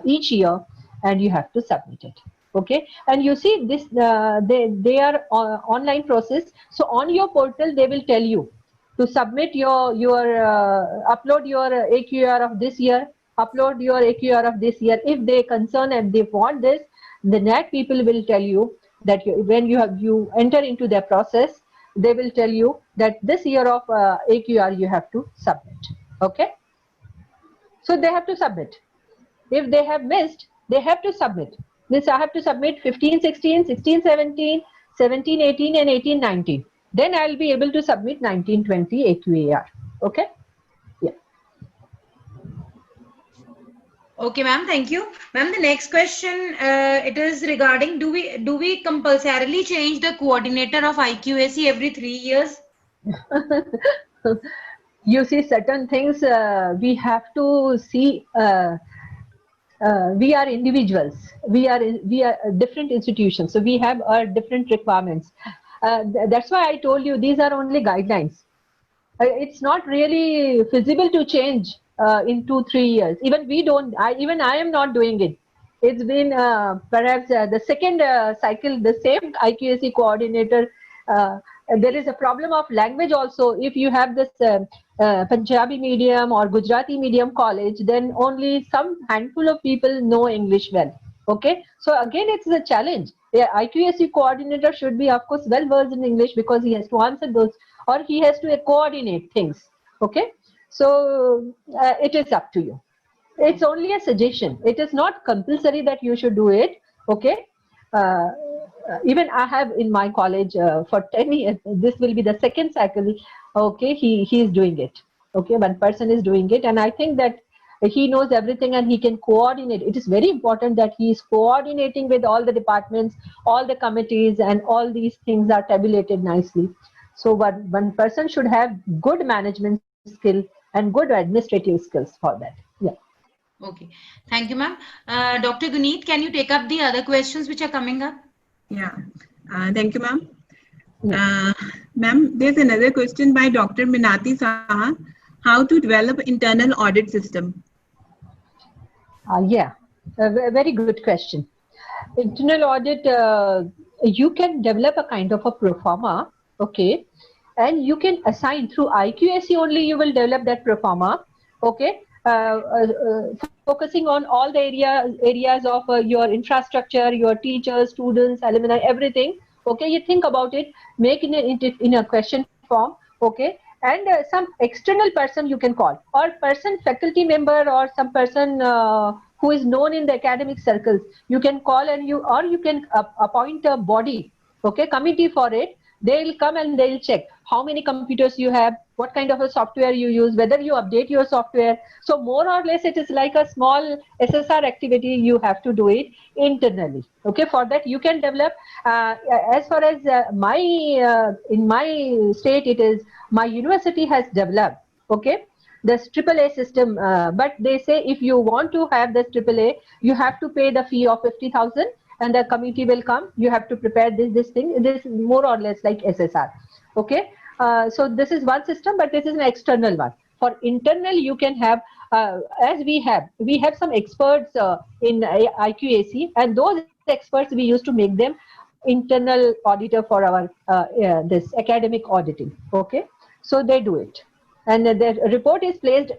each year, and you have to submit it. Okay, and you see this, they are online process. So on your portal, they will tell you to submit your upload your AQR of this year, upload your AQR of this year. If they concern and they want this, the NAC people will tell you that when you enter into their process, they will tell you that this year of AQR you have to submit. Okay, so they have to submit. If they have missed, they have to submit. Means I have to submit 15, 16, 16, 17, 17, 18 and 18, 19. Then I'll be able to submit 19, 20 AQAR. Okay. Yeah.
Okay, ma'am. Thank you, ma'am. The next question, it is regarding, do we compulsorily change the coordinator of IQAC every 3 years?
You see, certain things we have to see. We are individuals. We are different institutions, so we have different requirements. That's why I told you these are only guidelines. It's not really feasible to change in 2-3 years. Even we don't. Even I am not doing it. It's been perhaps the second cycle. The same IQAC coordinator. There is a problem of language also. If you have this Punjabi medium or Gujarati medium college, then only some handful of people know English well. Okay, so again, it's a challenge. The IQAC coordinator should be, of course, well versed in English, because he has to answer those, or he has to coordinate things. Okay, so it is up to you. It's only a suggestion. It is not compulsory that you should do it. Okay. Even I have in my college for 10 years, this will be the second cycle. Okay, he is doing it. Okay, one person is doing it, and I think that he knows everything and he can coordinate. It is very important that he is coordinating with all the departments, all the committees, and all these things are tabulated nicely. So one person should have good management skill and good administrative skills for that. Yeah.
Okay, thank you, ma'am. Dr. Guneet, can you take up the other questions which are coming up?
Yeah, thank you, ma'am. Ma'am, there's another question by Dr. Minati Saha. How to develop internal audit system?
Yeah, a very good question. Internal audit, you can develop a kind of a pro forma, okay, and you can assign through IQAC only. You will develop that pro forma, okay. Focusing on all the areas of your infrastructure, your teachers, students, alumni, everything. Okay, you think about it, make it in a question form. Okay, and some external person you can call, or faculty member, or some person who is known in the academic circles. You can call, and you can appoint a body, okay, committee for it. They'll come and they'll check how many computers you have, what kind of a software you use, whether you update your software. So more or less it is like a small SSR activity. You have to do it internally. Okay, for that you can develop, as far as in my state, it is my university has developed, okay, this AAA system, but they say if you want to have this AAA, you have to pay the fee of 50,000. And the committee will come. You have to prepare this thing. This is more or less like SSR. Okay. So this is one system, but this is an external one. For internal, you can have, as we have some experts in IQAC, and those experts we used to make them internal auditor for our this academic auditing. Okay. So they do it. And the report is placed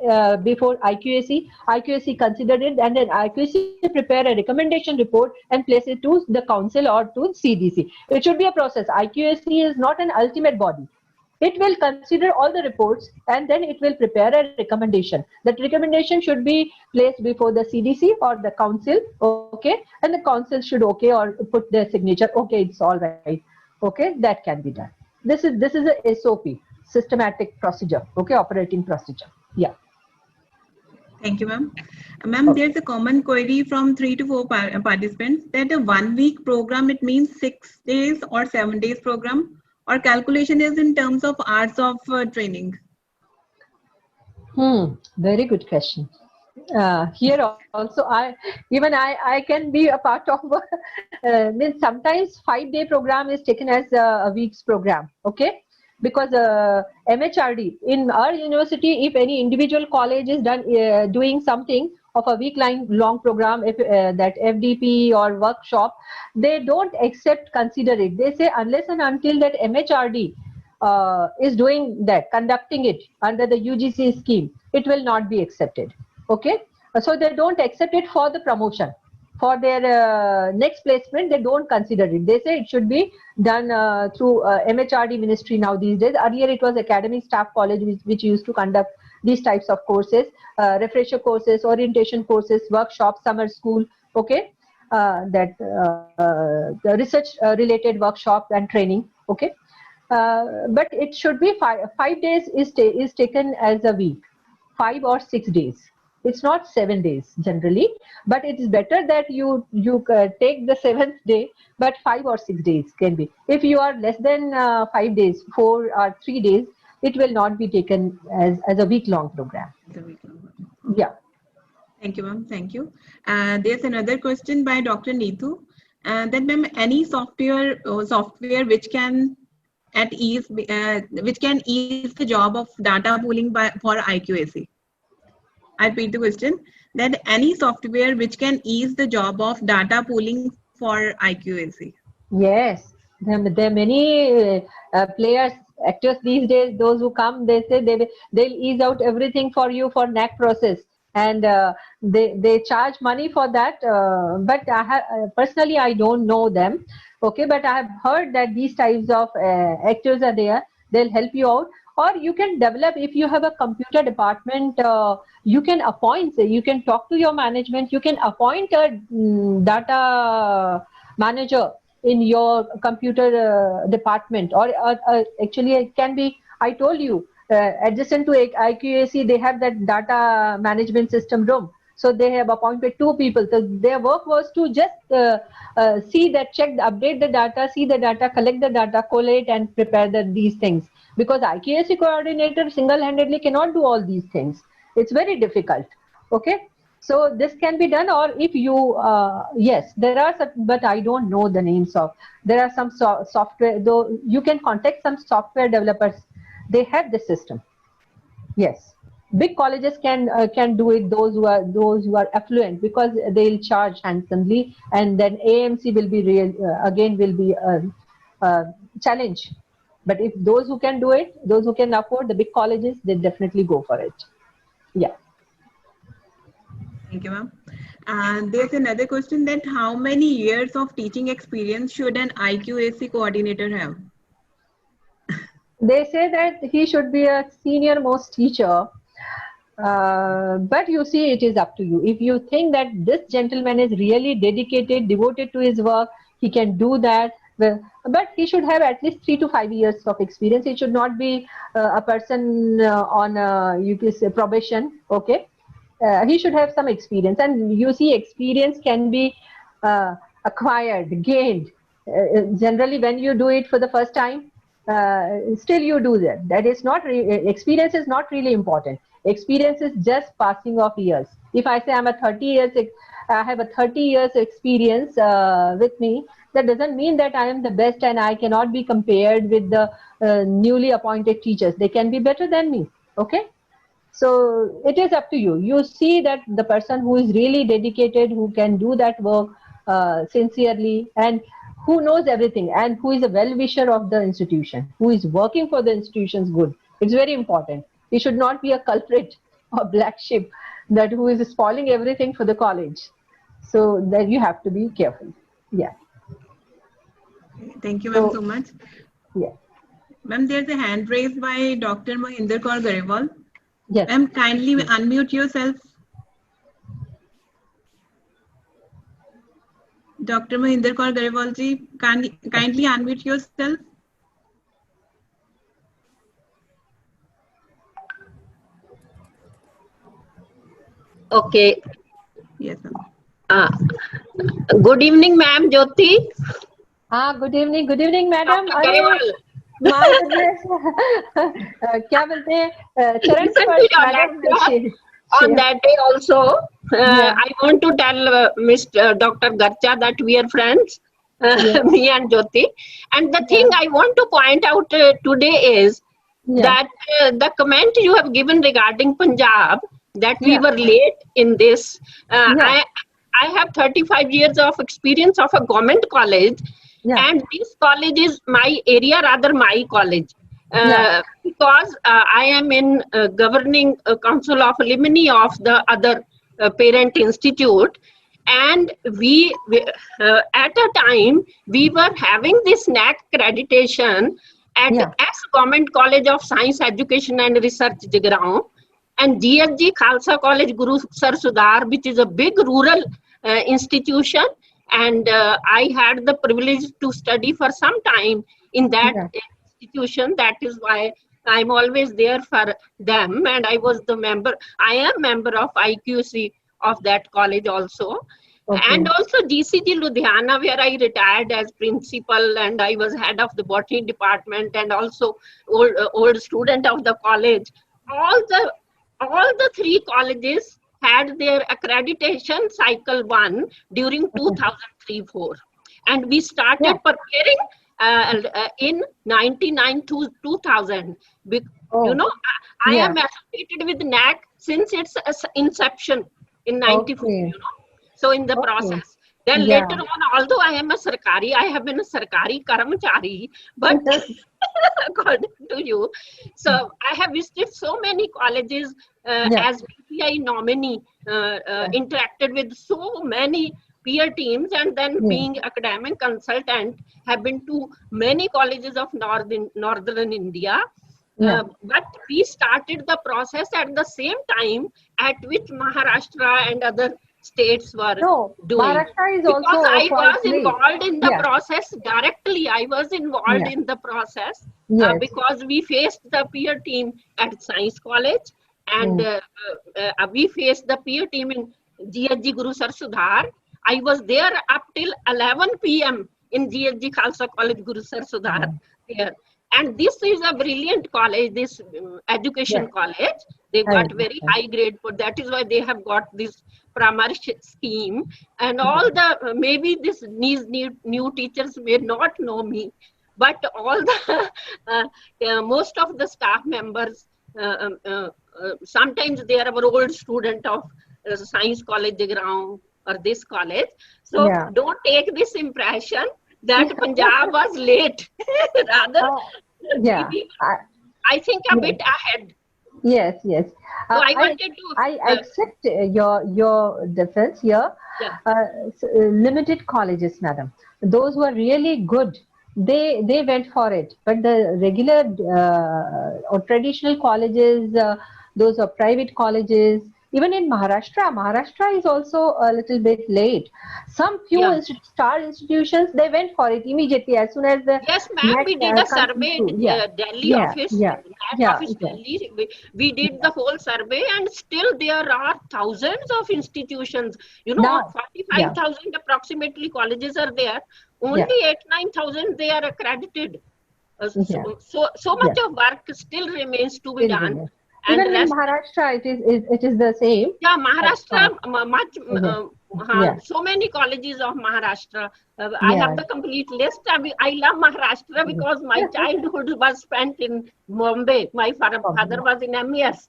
before IQAC. IQAC considered it, and then IQAC prepare a recommendation report and place it to the council or to CDC. It should be a process. IQAC is not an ultimate body. It will consider all the reports, and then it will prepare a recommendation. That recommendation should be placed before the CDC or the council, okay, and the council should okay or put their signature. Okay, it's all right. Okay, that can be done. This is a SOP. Systematic procedure, okay, operating procedure. Yeah.
Thank you, ma'am. Ma'am,
Okay.
there's a common query from 3 to 4 participants that a 1 week program, it means 6 days or 7 days program, or calculation is in terms of hours of training.
Very good question. Here also, I can be a part of. Means sometimes 5-day program is taken as a week's program. Okay, because MHRD in our university, if any individual college is doing something of a long program, if that FDP or workshop, they don't consider it. They say unless and until that MHRD is doing that, conducting it under the UGC scheme, it will not be accepted. Okay, so they don't accept it for the promotion. For their next placement, they don't consider it. They say it should be done through MHRD ministry now these days. Earlier, it was academic staff college which used to conduct these types of courses, refresher courses, orientation courses, workshops, summer school. Okay, the research related workshop and training. Okay, but it should be 5 days is taken as a week, 5 or 6 days. It's not 7 days generally, but it is better that you take the 7th day, but 5 or 6 days can be. If you are less than 5 days, 4 or 3 days, it will not be taken as a week-long program. Yeah.
Thank you, ma'am. Thank you. There's another question by Dr. Neetu. That, ma'am, any software which can ease the job of data pooling for IQAC. I repeat the question, that any software which can ease the job of data pooling for IQAC.
Yes, there are many players, actors these days. Those who come, they say they'll ease out everything for you for NAC process, and they charge money for that. But personally, I don't know them. Okay, but I have heard that these types of actors are there. They'll help you out. Or you can develop, if you have a computer department, you can appoint, you can talk to your management, you can appoint a data manager in your computer department, or actually it can be, I told you, adjacent to IQAC, they have that data management system room. So they have appointed 2 people. So their work was to just see that, check, update the data, see the data, collect the data, collate and prepare these things. Because IQAC coordinator single-handedly cannot do all these things. It's very difficult. Okay. So this can be done, or if you, yes, there are some, but I don't know the names of. There are some software, though you can contact some software developers. They have the system. Yes. Big colleges can do it. Those who are affluent, because they'll charge handsomely, and then AMC will be a challenge. But if those who can do it, those who can afford, the big colleges, they definitely go for it. Yeah.
Thank you, ma'am. And there's another question, that how many years of teaching experience should an IQAC coordinator have?
They say that he should be a senior most teacher. But you see, it is up to you. If you think that this gentleman is really dedicated, devoted to his work, he can do that. Well, but he should have at least 3 to 5 years of experience. He should not be a person on you can say probation. Okay, he should have some experience, and you see, experience can be acquired, gained. Generally, when you do it for the first time, still you do that. That is not experience is not really important. Experience is just passing of years. If I say I have a 30 years experience with me, that doesn't mean that I am the best and I cannot be compared with the newly appointed teachers. They can be better than me. Okay. So it is up to you. You see that the person who is really dedicated, who can do that work sincerely, and who knows everything, and who is a well-wisher of the institution, who is working for the institution's good. It's very important. He should not be a culprit or black sheep that who is spoiling everything for the college. So that you have to be careful. Yeah.
Thank you, ma'am, so much.
Yeah.
Ma'am, there's a hand raised by Dr. Mohinder Kaur Garewal.
Yes.
Ma'am, kindly unmute yourself. Dr. Mohinder Kaur Garewal ji, kindly unmute yourself.
Okay.
Yes, ma'am.
Good evening, ma'am, Jyoti.
Good evening, madam. क्या बोलते हैं चरण स्पर्श madam
on
Sure.
that day also,
Yeah.
I want to tell Mr. Dr. Garcha that we are friends,
Yeah.
me and Jyoti. And the thing I want to point out today is
Yeah.
that the comment you have given regarding Punjab, that we
Yeah.
were late in this.
Yeah.
I have 35 years of experience of a government college,
Yeah.
and this college is my area, rather my college.
Yeah.
Because I am in governing council of alumni of the other parent institute, and we at a time we were having this NAC accreditation at
Yeah.
S Government College of Science Education and Research, Jigaon, and GSG Khalsa College Guru Sar Sudhar, which is a big rural institution, and I had the privilege to study for some time in that
Yeah.
institution. That is why I'm always there for them, and I was the member. I am member of IQC of that college also.
Okay.
And also GCG Ludhiana, where I retired as principal, and I was head of the botany department, and also old student of the college. All the three colleges had their accreditation cycle 1 during 2003-4, and we started
Yeah.
preparing in 99 to 2000.
Oh.
You know, I
Yeah.
am associated with NAC since its inception in 94.
Okay.
You know, so in the
Okay.
process. Then
Yeah.
later on, although I am a sarkari, I have been a sarkari karamachari, but according to you, so I have visited so many colleges
Yeah.
as PPI nominee, interacted with so many peer teams, and then
Yeah.
being academic consultant, have been to many colleges of northern India.
Yeah.
But we started the process at the same time at which Maharashtra and other states were
No,
doing.
Maharashtra is
Because
also
I
quite
was
late.
involved in the
Yeah.
process directly. I was involved
Yeah.
in the process
Yes.
because we faced the peer team at Science College, and we faced the peer team in GSG Guru Sar Sudhar. I was there up till 11 p.m. in GSG Khalsa College Guru Sar Sudhar there. And this is a brilliant college, this education
Yeah.
college. They
I
got very
understand.
high grade for that is why they have got this Pramarish scheme. And all the maybe these new teachers may not know me, but all the most of the staff members, sometimes they are our old student of Science College Jigaon or this college. So
Yeah.
don't take this impression that Punjab was late. Rather,
Yeah.
I think a bit ahead.
Yes. Yes.
So I wanted to.
I accept your defense here.
Yeah.
Limited colleges, madam. Those who are really good, they went for it. But the regular or traditional colleges, those are private colleges. Even in Maharashtra is also a little bit late. Some few
Yeah.
star institutions, they went for it immediately as soon as the
Yes, ma'am, we did a
comes
survey
through.
in
Yeah.
Delhi
Yeah,
office.
yeah,
NAT
yeah,
office
yeah.
Delhi. We did the whole survey, and still there are thousands of institutions. You know,
Now,
45,000 approximately colleges are there. Only 8-9,000 they are accredited.
Yeah.
So much of work still remains to be
Still
done.
remains.
And
Even in
rest,
Maharashtra, it is the same.
yeah, Maharashtra, much,
Yeah.
so many colleges of Maharashtra. I
Yeah.
have the complete list. I love Maharashtra because my childhood was spent in Bombay. My father was in MES.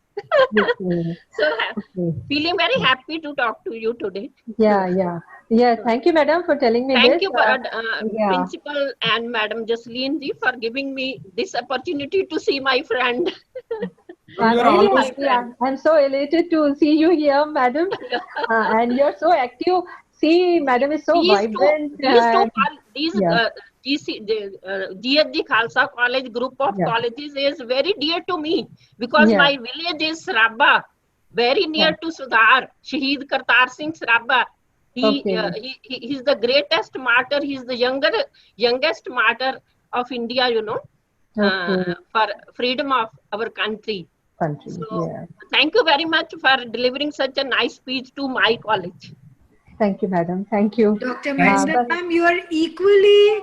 Okay.
So,
Okay.
feeling very happy to talk to you today.
Yeah. Thank you, madam, for telling me
Thank
this.
you,
yeah.
Principal and Madam Jasleen ji, for giving me this opportunity to see my friend.
I'm
You're
really
always
happy. I'm so elated to see you here, madam. And you're so active. See, madam is so vibrant. Yeah.
GSG Khalsa College group of
Yeah.
colleges is very dear to me because
Yeah.
my village is Saraba, very near to Sudhar, Shaheed Kartar Singh Saraba. He's the greatest martyr. He's the youngest martyr of India, you know, for freedom of our country. So, thank you very much for delivering such a nice speech to my college.
Thank you, madam. Thank you.
Dr. Mahendra, ma'am, you are equally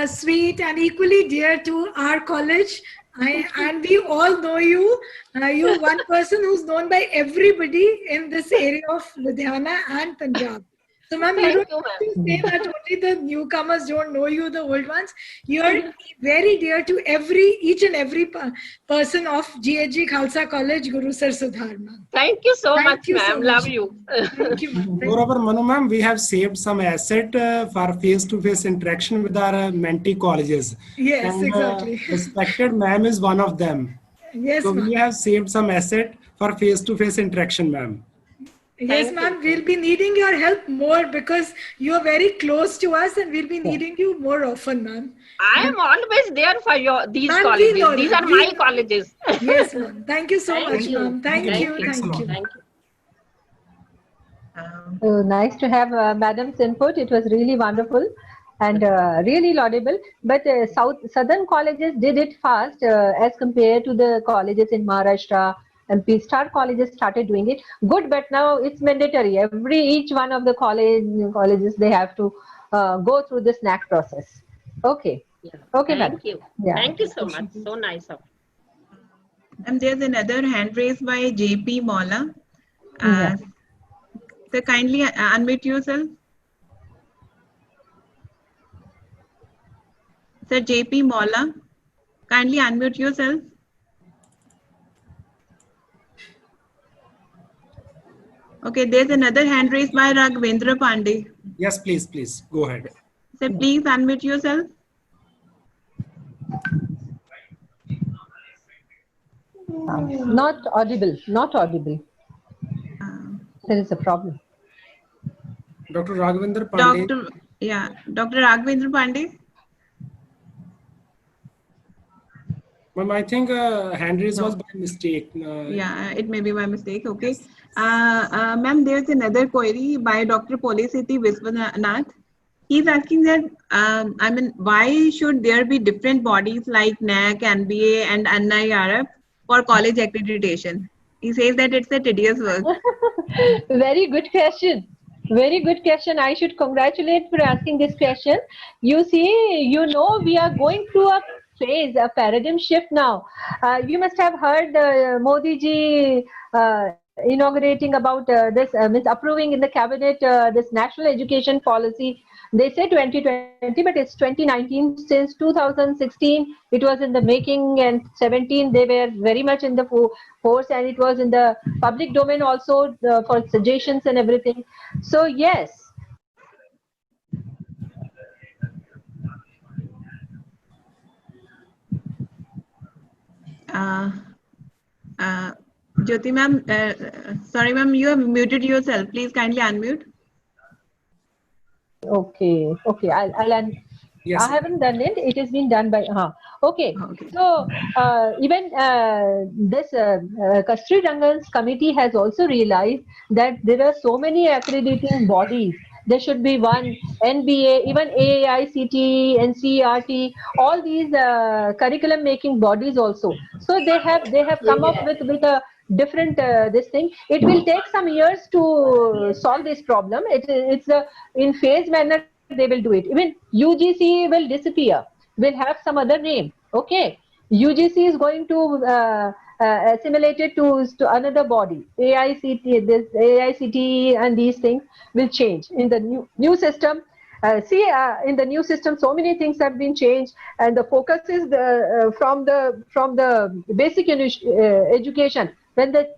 sweet and equally dear to our college And we all know you. You're one person who's known by everybody in this area of Ludhiana and Punjab. So, ma'am, you
Thank
don't
you,
have
ma'am.
to say that only the newcomers don't know you, the old ones. You're very dear to each and every person of GHG Khalsa College, Guru Sir Sudhar, ma'am.
Thank you so
Thank
much,
you so
ma'am.
much.
Love you.
Thank you, ma'am.
Moreover, Manu ma'am, we have saved some asset for face-to-face interaction with our mentee colleges.
Yes,
And
exactly.
respected ma'am is one of them.
Yes,
So we
ma'am.
have saved some asset for face-to-face interaction, ma'am.
Yes,
Thank
ma'am.
you.
We'll be needing your help more because you are very close to us and we'll be needing you more often, ma'am.
I am always there for these
Ma'am, we
colleges.
know
These
that.
are
We
my
know.
colleges.
Yes, ma'am. Thank you so
Thank
much,
you.
ma'am. Thank
Thank
you.
you.
Thanks a
Thank
lot.
you.
Thank you.
So nice to have Madam's input. It was really wonderful and really laudable. But southern colleges did it fast as compared to the colleges in Maharashtra, and P-Star colleges started doing it. Good, but now it's mandatory. Each one of the colleges, they have to go through the snack process. Okay.
Yeah.
Okay, madam.
Thank you.
Yeah.
Thank you so much. So nice of you.
And there's another hand raised by JP Mola.
Yeah.
So kindly unmute yourself. Sir JP Mola, kindly unmute yourself. Okay, there's another hand raised by Raghavendra Pandey.
Yes, please, go ahead.
Sir, please unmute yourself.
Not audible. Not audible. There is a problem.
Dr. Raghavendra Pandey.
Dr. Raghavendra Pandey.
Ma'am, I think hand raise was by mistake.
Yeah, it may be by mistake. Okay. Ma'am, there's another query by Dr. Polisiti Viswanath. He's asking that, I mean, why should there be different bodies like NAC, NBA, and NIRF for college accreditation? He says that it's a tedious work.
Very good question. Very good question. I should congratulate for asking this question. You see, we are going through a phase, a paradigm shift now. You must have heard Modi ji inaugurating about this, means approving in the cabinet this national education policy. They say 2020, but it's 2019. Since 2016, it was in the making, and 17 they were very much in the force, and it was in the public domain also for suggestions and everything. So yes.
Jyoti ma'am, sorry ma'am, you have muted yourself. Please kindly unmute.
Okay, I'll
Yes.
I haven't done it. It has been done by. Okay. So even this Kasturi Rangan's committee has also realized that there are so many accrediting bodies. There should be one NBA, even AICTE, NCERT, all these curriculum making bodies also. So they have come up with a different this thing. It will take some years to solve this problem. It's in phase manner they will do it. Even UGC will disappear, will have some other name. Okay, UGC is going to assimilate it to another body. AICTE and these things will change in the new system. In the new system, so many things have been changed, and the focus is from the basic education, when the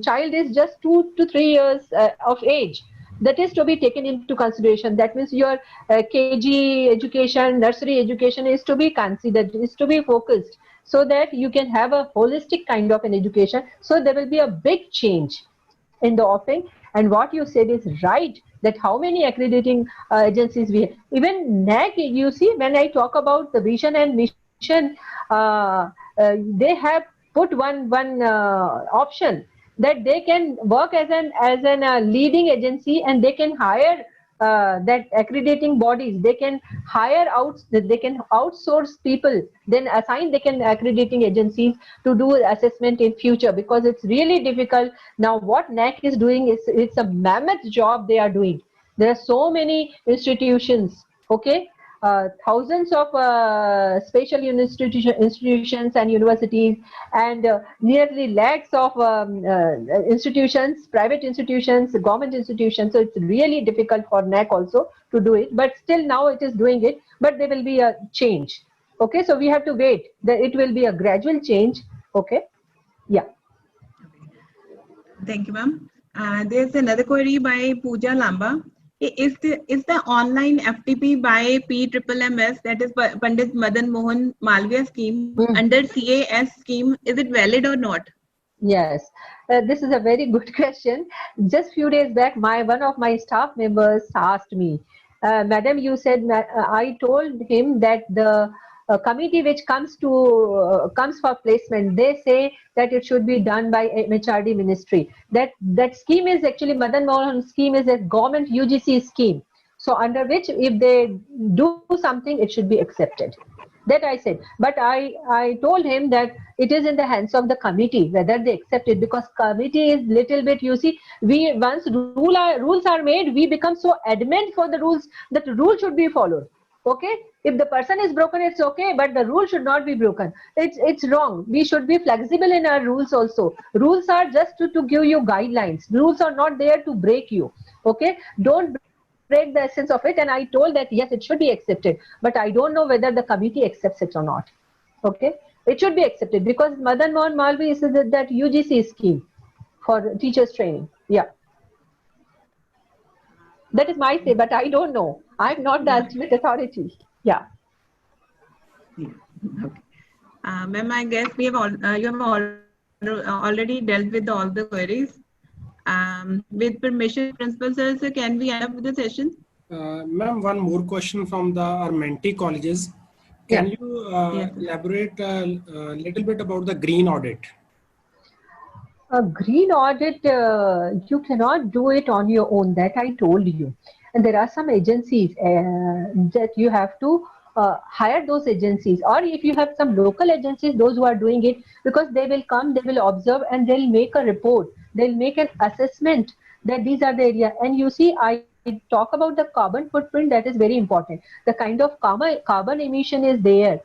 child is just 2 to 3 years of age. That is to be taken into consideration. That means your KG education, nursery education is to be considered, is to be focused, so that you can have a holistic kind of an education. So there will be a big change in the offering. And what you said is right, that how many accrediting agencies we have. Even NAC, you see, when I talk about the vision and mission, they have put one option, that they can work as an leading agency, and they can hire that accrediting bodies. They can they can outsource people, then assign accrediting agencies to do assessment in future, because it's really difficult. Now what NAC is doing is, it's a mammoth job they are doing. There are so many institutions, okay, thousands of special institutions and universities, and nearly lakhs of institutions, private institutions, government institutions. So it's really difficult for NAC also to do it, but still now it is doing it, but there will be a change. Okay, so we have to wait. It will be a gradual change. Okay, yeah.
Thank you, ma'am. There's another query by Pooja Lamba. Is the online FTP by PMMS, that is Pandit Madan Mohan Malviya scheme, under CAS scheme, is it valid or not?
Yes, this is a very good question. Just few days back, one of my staff members asked me, Madam, you said, I told him that the committee which comes for placement, they say that it should be done by MHRD ministry. That scheme is actually, Madan Mohan scheme is a government UGC scheme. So under which if they do something, it should be accepted. That I said, but I told him that it is in the hands of the committee whether they accept it, because committee is little bit, you see, we once rules are made, we become so adamant for the rules that the rule should be followed. Okay, if the person is broken, it's okay, but the rule should not be broken. It's wrong. We should be flexible in our rules also. Rules are just to give you guidelines. Rules are not there to break you. Okay, don't break the essence of it. And I told that yes, it should be accepted, but I don't know whether the committee accepts it or not. Okay, it should be accepted because Madan Mohan Malviya is that UGC scheme for teachers training. Yeah, that is my say, but I don't know. I'm not the ultimate authority. Yeah.
Okay. Ma'am, I guess we have you have already dealt with all the queries. With permission, Principal Sir, so can we end up with the session?
Ma'am, one more question from our mentee colleges. Can you elaborate a little bit about the green audit?
A green audit, you cannot do it on your own, that I told you. And there are some agencies that you have to hire those agencies, or if you have some local agencies, those who are doing it, because they will come, they will observe, and they'll make a report. They'll make an assessment that these are the area. And you see, I talk about the carbon footprint, that is very important. The kind of carbon emission is there,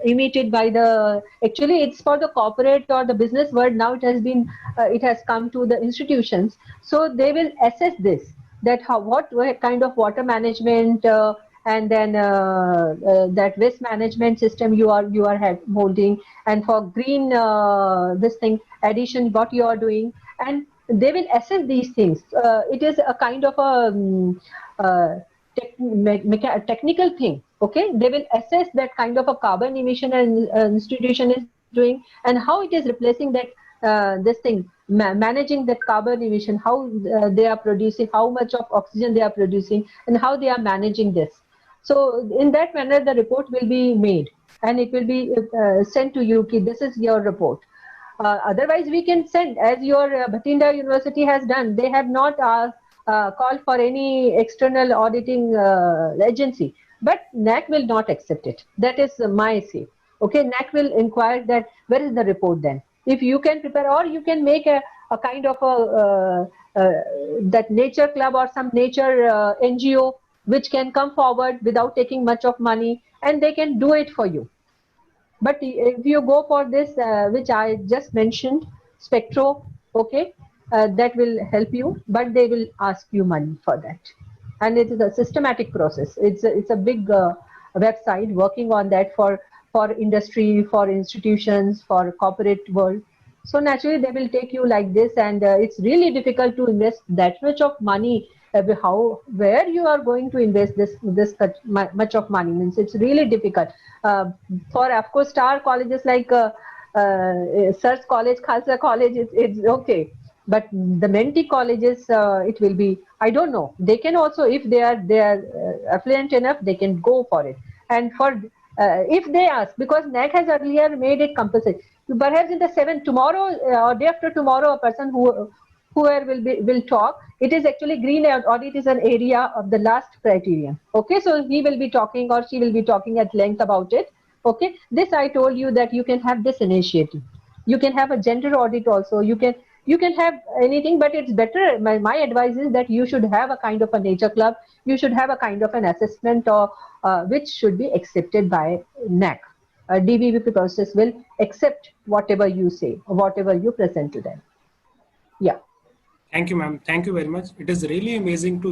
emitted by the, actually it's for the corporate or the business world. Now it has come to the institutions. So they will assess this, that what kind of water management and then that waste management system you are holding, and for green this thing addition what you are doing, and they will assess these things. It is a kind of a technical thing. Okay, they will assess that kind of a carbon emission an institution is doing, and how it is replacing that this thing, managing that carbon emission, how they are producing, how much of oxygen they are producing, and how they are managing this. So in that manner, the report will be made, and it will be sent to you. This is your report. Otherwise, we can send, as your Bhatinda University has done. They have not called for any external auditing agency, but NAC will not accept it. That is my say. Okay, NAC will inquire that where is the report then. If you can prepare, or you can make a kind of that nature club or some nature NGO which can come forward without taking much of money, and they can do it for you. But if you go for this, which I just mentioned, Spectro, okay, that will help you, but they will ask you money for that. And it is a systematic process. It's a big website working on that for industry, for institutions, for corporate world. So naturally, they will take you like this, and it's really difficult to invest that much of money. Where you are going to invest this much of money, means it's really difficult. For of course star colleges like Sir's College, Khalsa College, it's okay. But the mentee colleges, it will be, I don't know. They can also, if they are affluent enough, they can go for it. And for if they ask, because NAC has earlier made it compulsory. Perhaps in the 7th tomorrow or day after tomorrow, a person whoever will talk. It is actually green audit is an area of the last criterion. Okay, so he will be talking or she will be talking at length about it. Okay, this I told you that you can have this initiative. You can have a gender audit also. You can You can have anything, but it's better. My advice is that you should have a kind of a nature club. You should have a kind of an assessment or which should be accepted by NAC. DBVP process will accept whatever you say or whatever you present to them. Yeah.
Thank you, ma'am. Thank you very much. It is really amazing to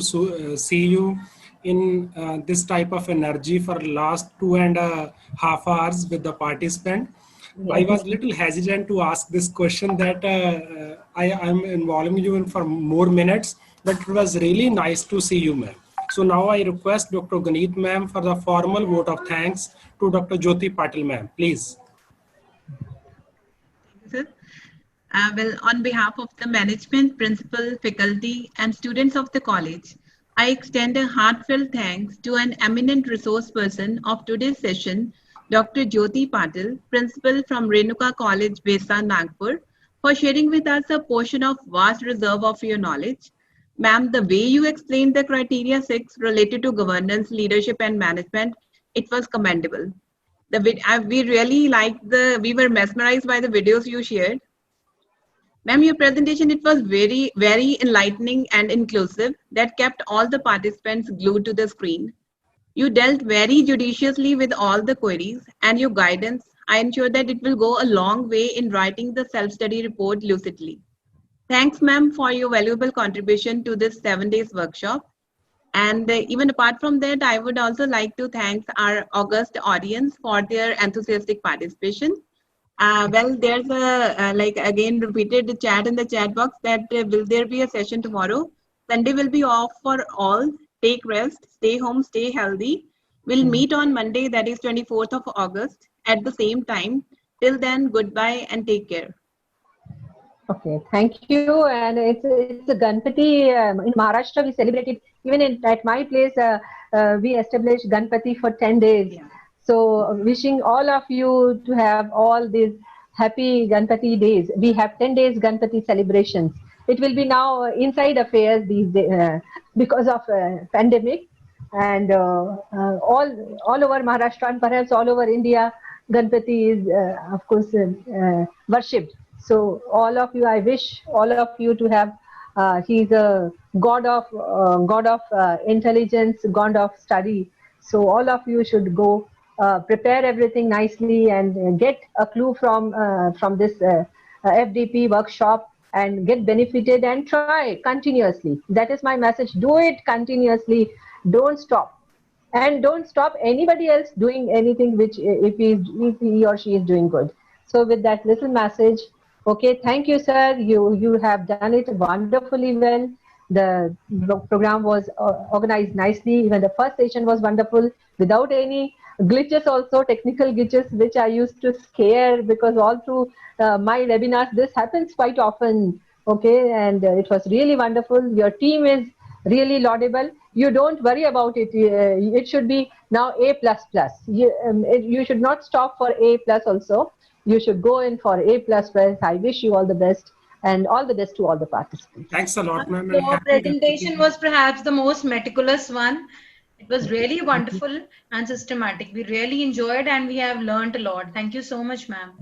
see you in this type of energy for last 2.5 hours with the participant. Yeah. I was little hesitant to ask this question that I am involving you in for more minutes, but it was really nice to see you, ma'am. So now I request Dr. Ganeet ma'am for the formal vote of thanks to Dr. Jyoti Patil ma'am, please.
Thank you, sir. Well, on behalf of the management, principal, faculty, and students of the college, I extend a heartfelt thanks to an eminent resource person of today's session, Dr. Jyoti Patil, principal from Renuka College, Besa, Nagpur, for sharing with us a portion of vast reserve of your knowledge. Ma'am, the way you explained the criteria 6 related to governance, leadership, and management, it was commendable. We really liked we were mesmerized by the videos you shared. Ma'am, your presentation, it was very, very enlightening and inclusive that kept all the participants glued to the screen. You dealt very judiciously with all the queries, and your guidance, I ensure that it will go a long way in writing the self-study report lucidly. Thanks, ma'am, for your valuable contribution to this 7 days workshop. And even apart from that, I would also like to thank our august audience for their enthusiastic participation. Well, there's a, again, repeated chat in the chat box that will there be a session tomorrow? Sunday will be off for all. Take rest, stay home, stay healthy. We'll meet on Monday, that is 24th of August at the same time. Till then, goodbye and take care.
Okay, thank you. And it's a Ganpati in Maharashtra. We celebrated even at my place. We established Ganpati for 10 days. Yeah. So wishing all of you to have all these happy Ganpati days. We have 10 days Ganpati celebrations. It will be now inside affairs these days because of pandemic, and all over Maharashtra and perhaps all over India, Ganpati is of course worshipped. So all of you, I wish all of you to have. He's a god of intelligence, god of study. So all of you should go prepare everything nicely and get a clue from this FDP workshop and get benefited and try continuously. That is my message. Do it continuously. Don't stop, and don't stop anybody else doing anything which if he or she is doing good. So with that little message. Okay, thank you, sir. You have done it wonderfully well. The program was organized nicely. Even the first session was wonderful without any glitches, also technical glitches, which I used to scare because all through my webinars, this happens quite often. Okay, and it was really wonderful. Your team is really laudable. You don't worry about it. It should be now A++. You should not stop for A+ also. You should go in for A++. I wish you all the best, and all the best to all the participants.
Thanks a lot, ma'am.
Your presentation was perhaps the most meticulous one. It was really wonderful and systematic. We really enjoyed and we have learned a lot. Thank you so much, ma'am.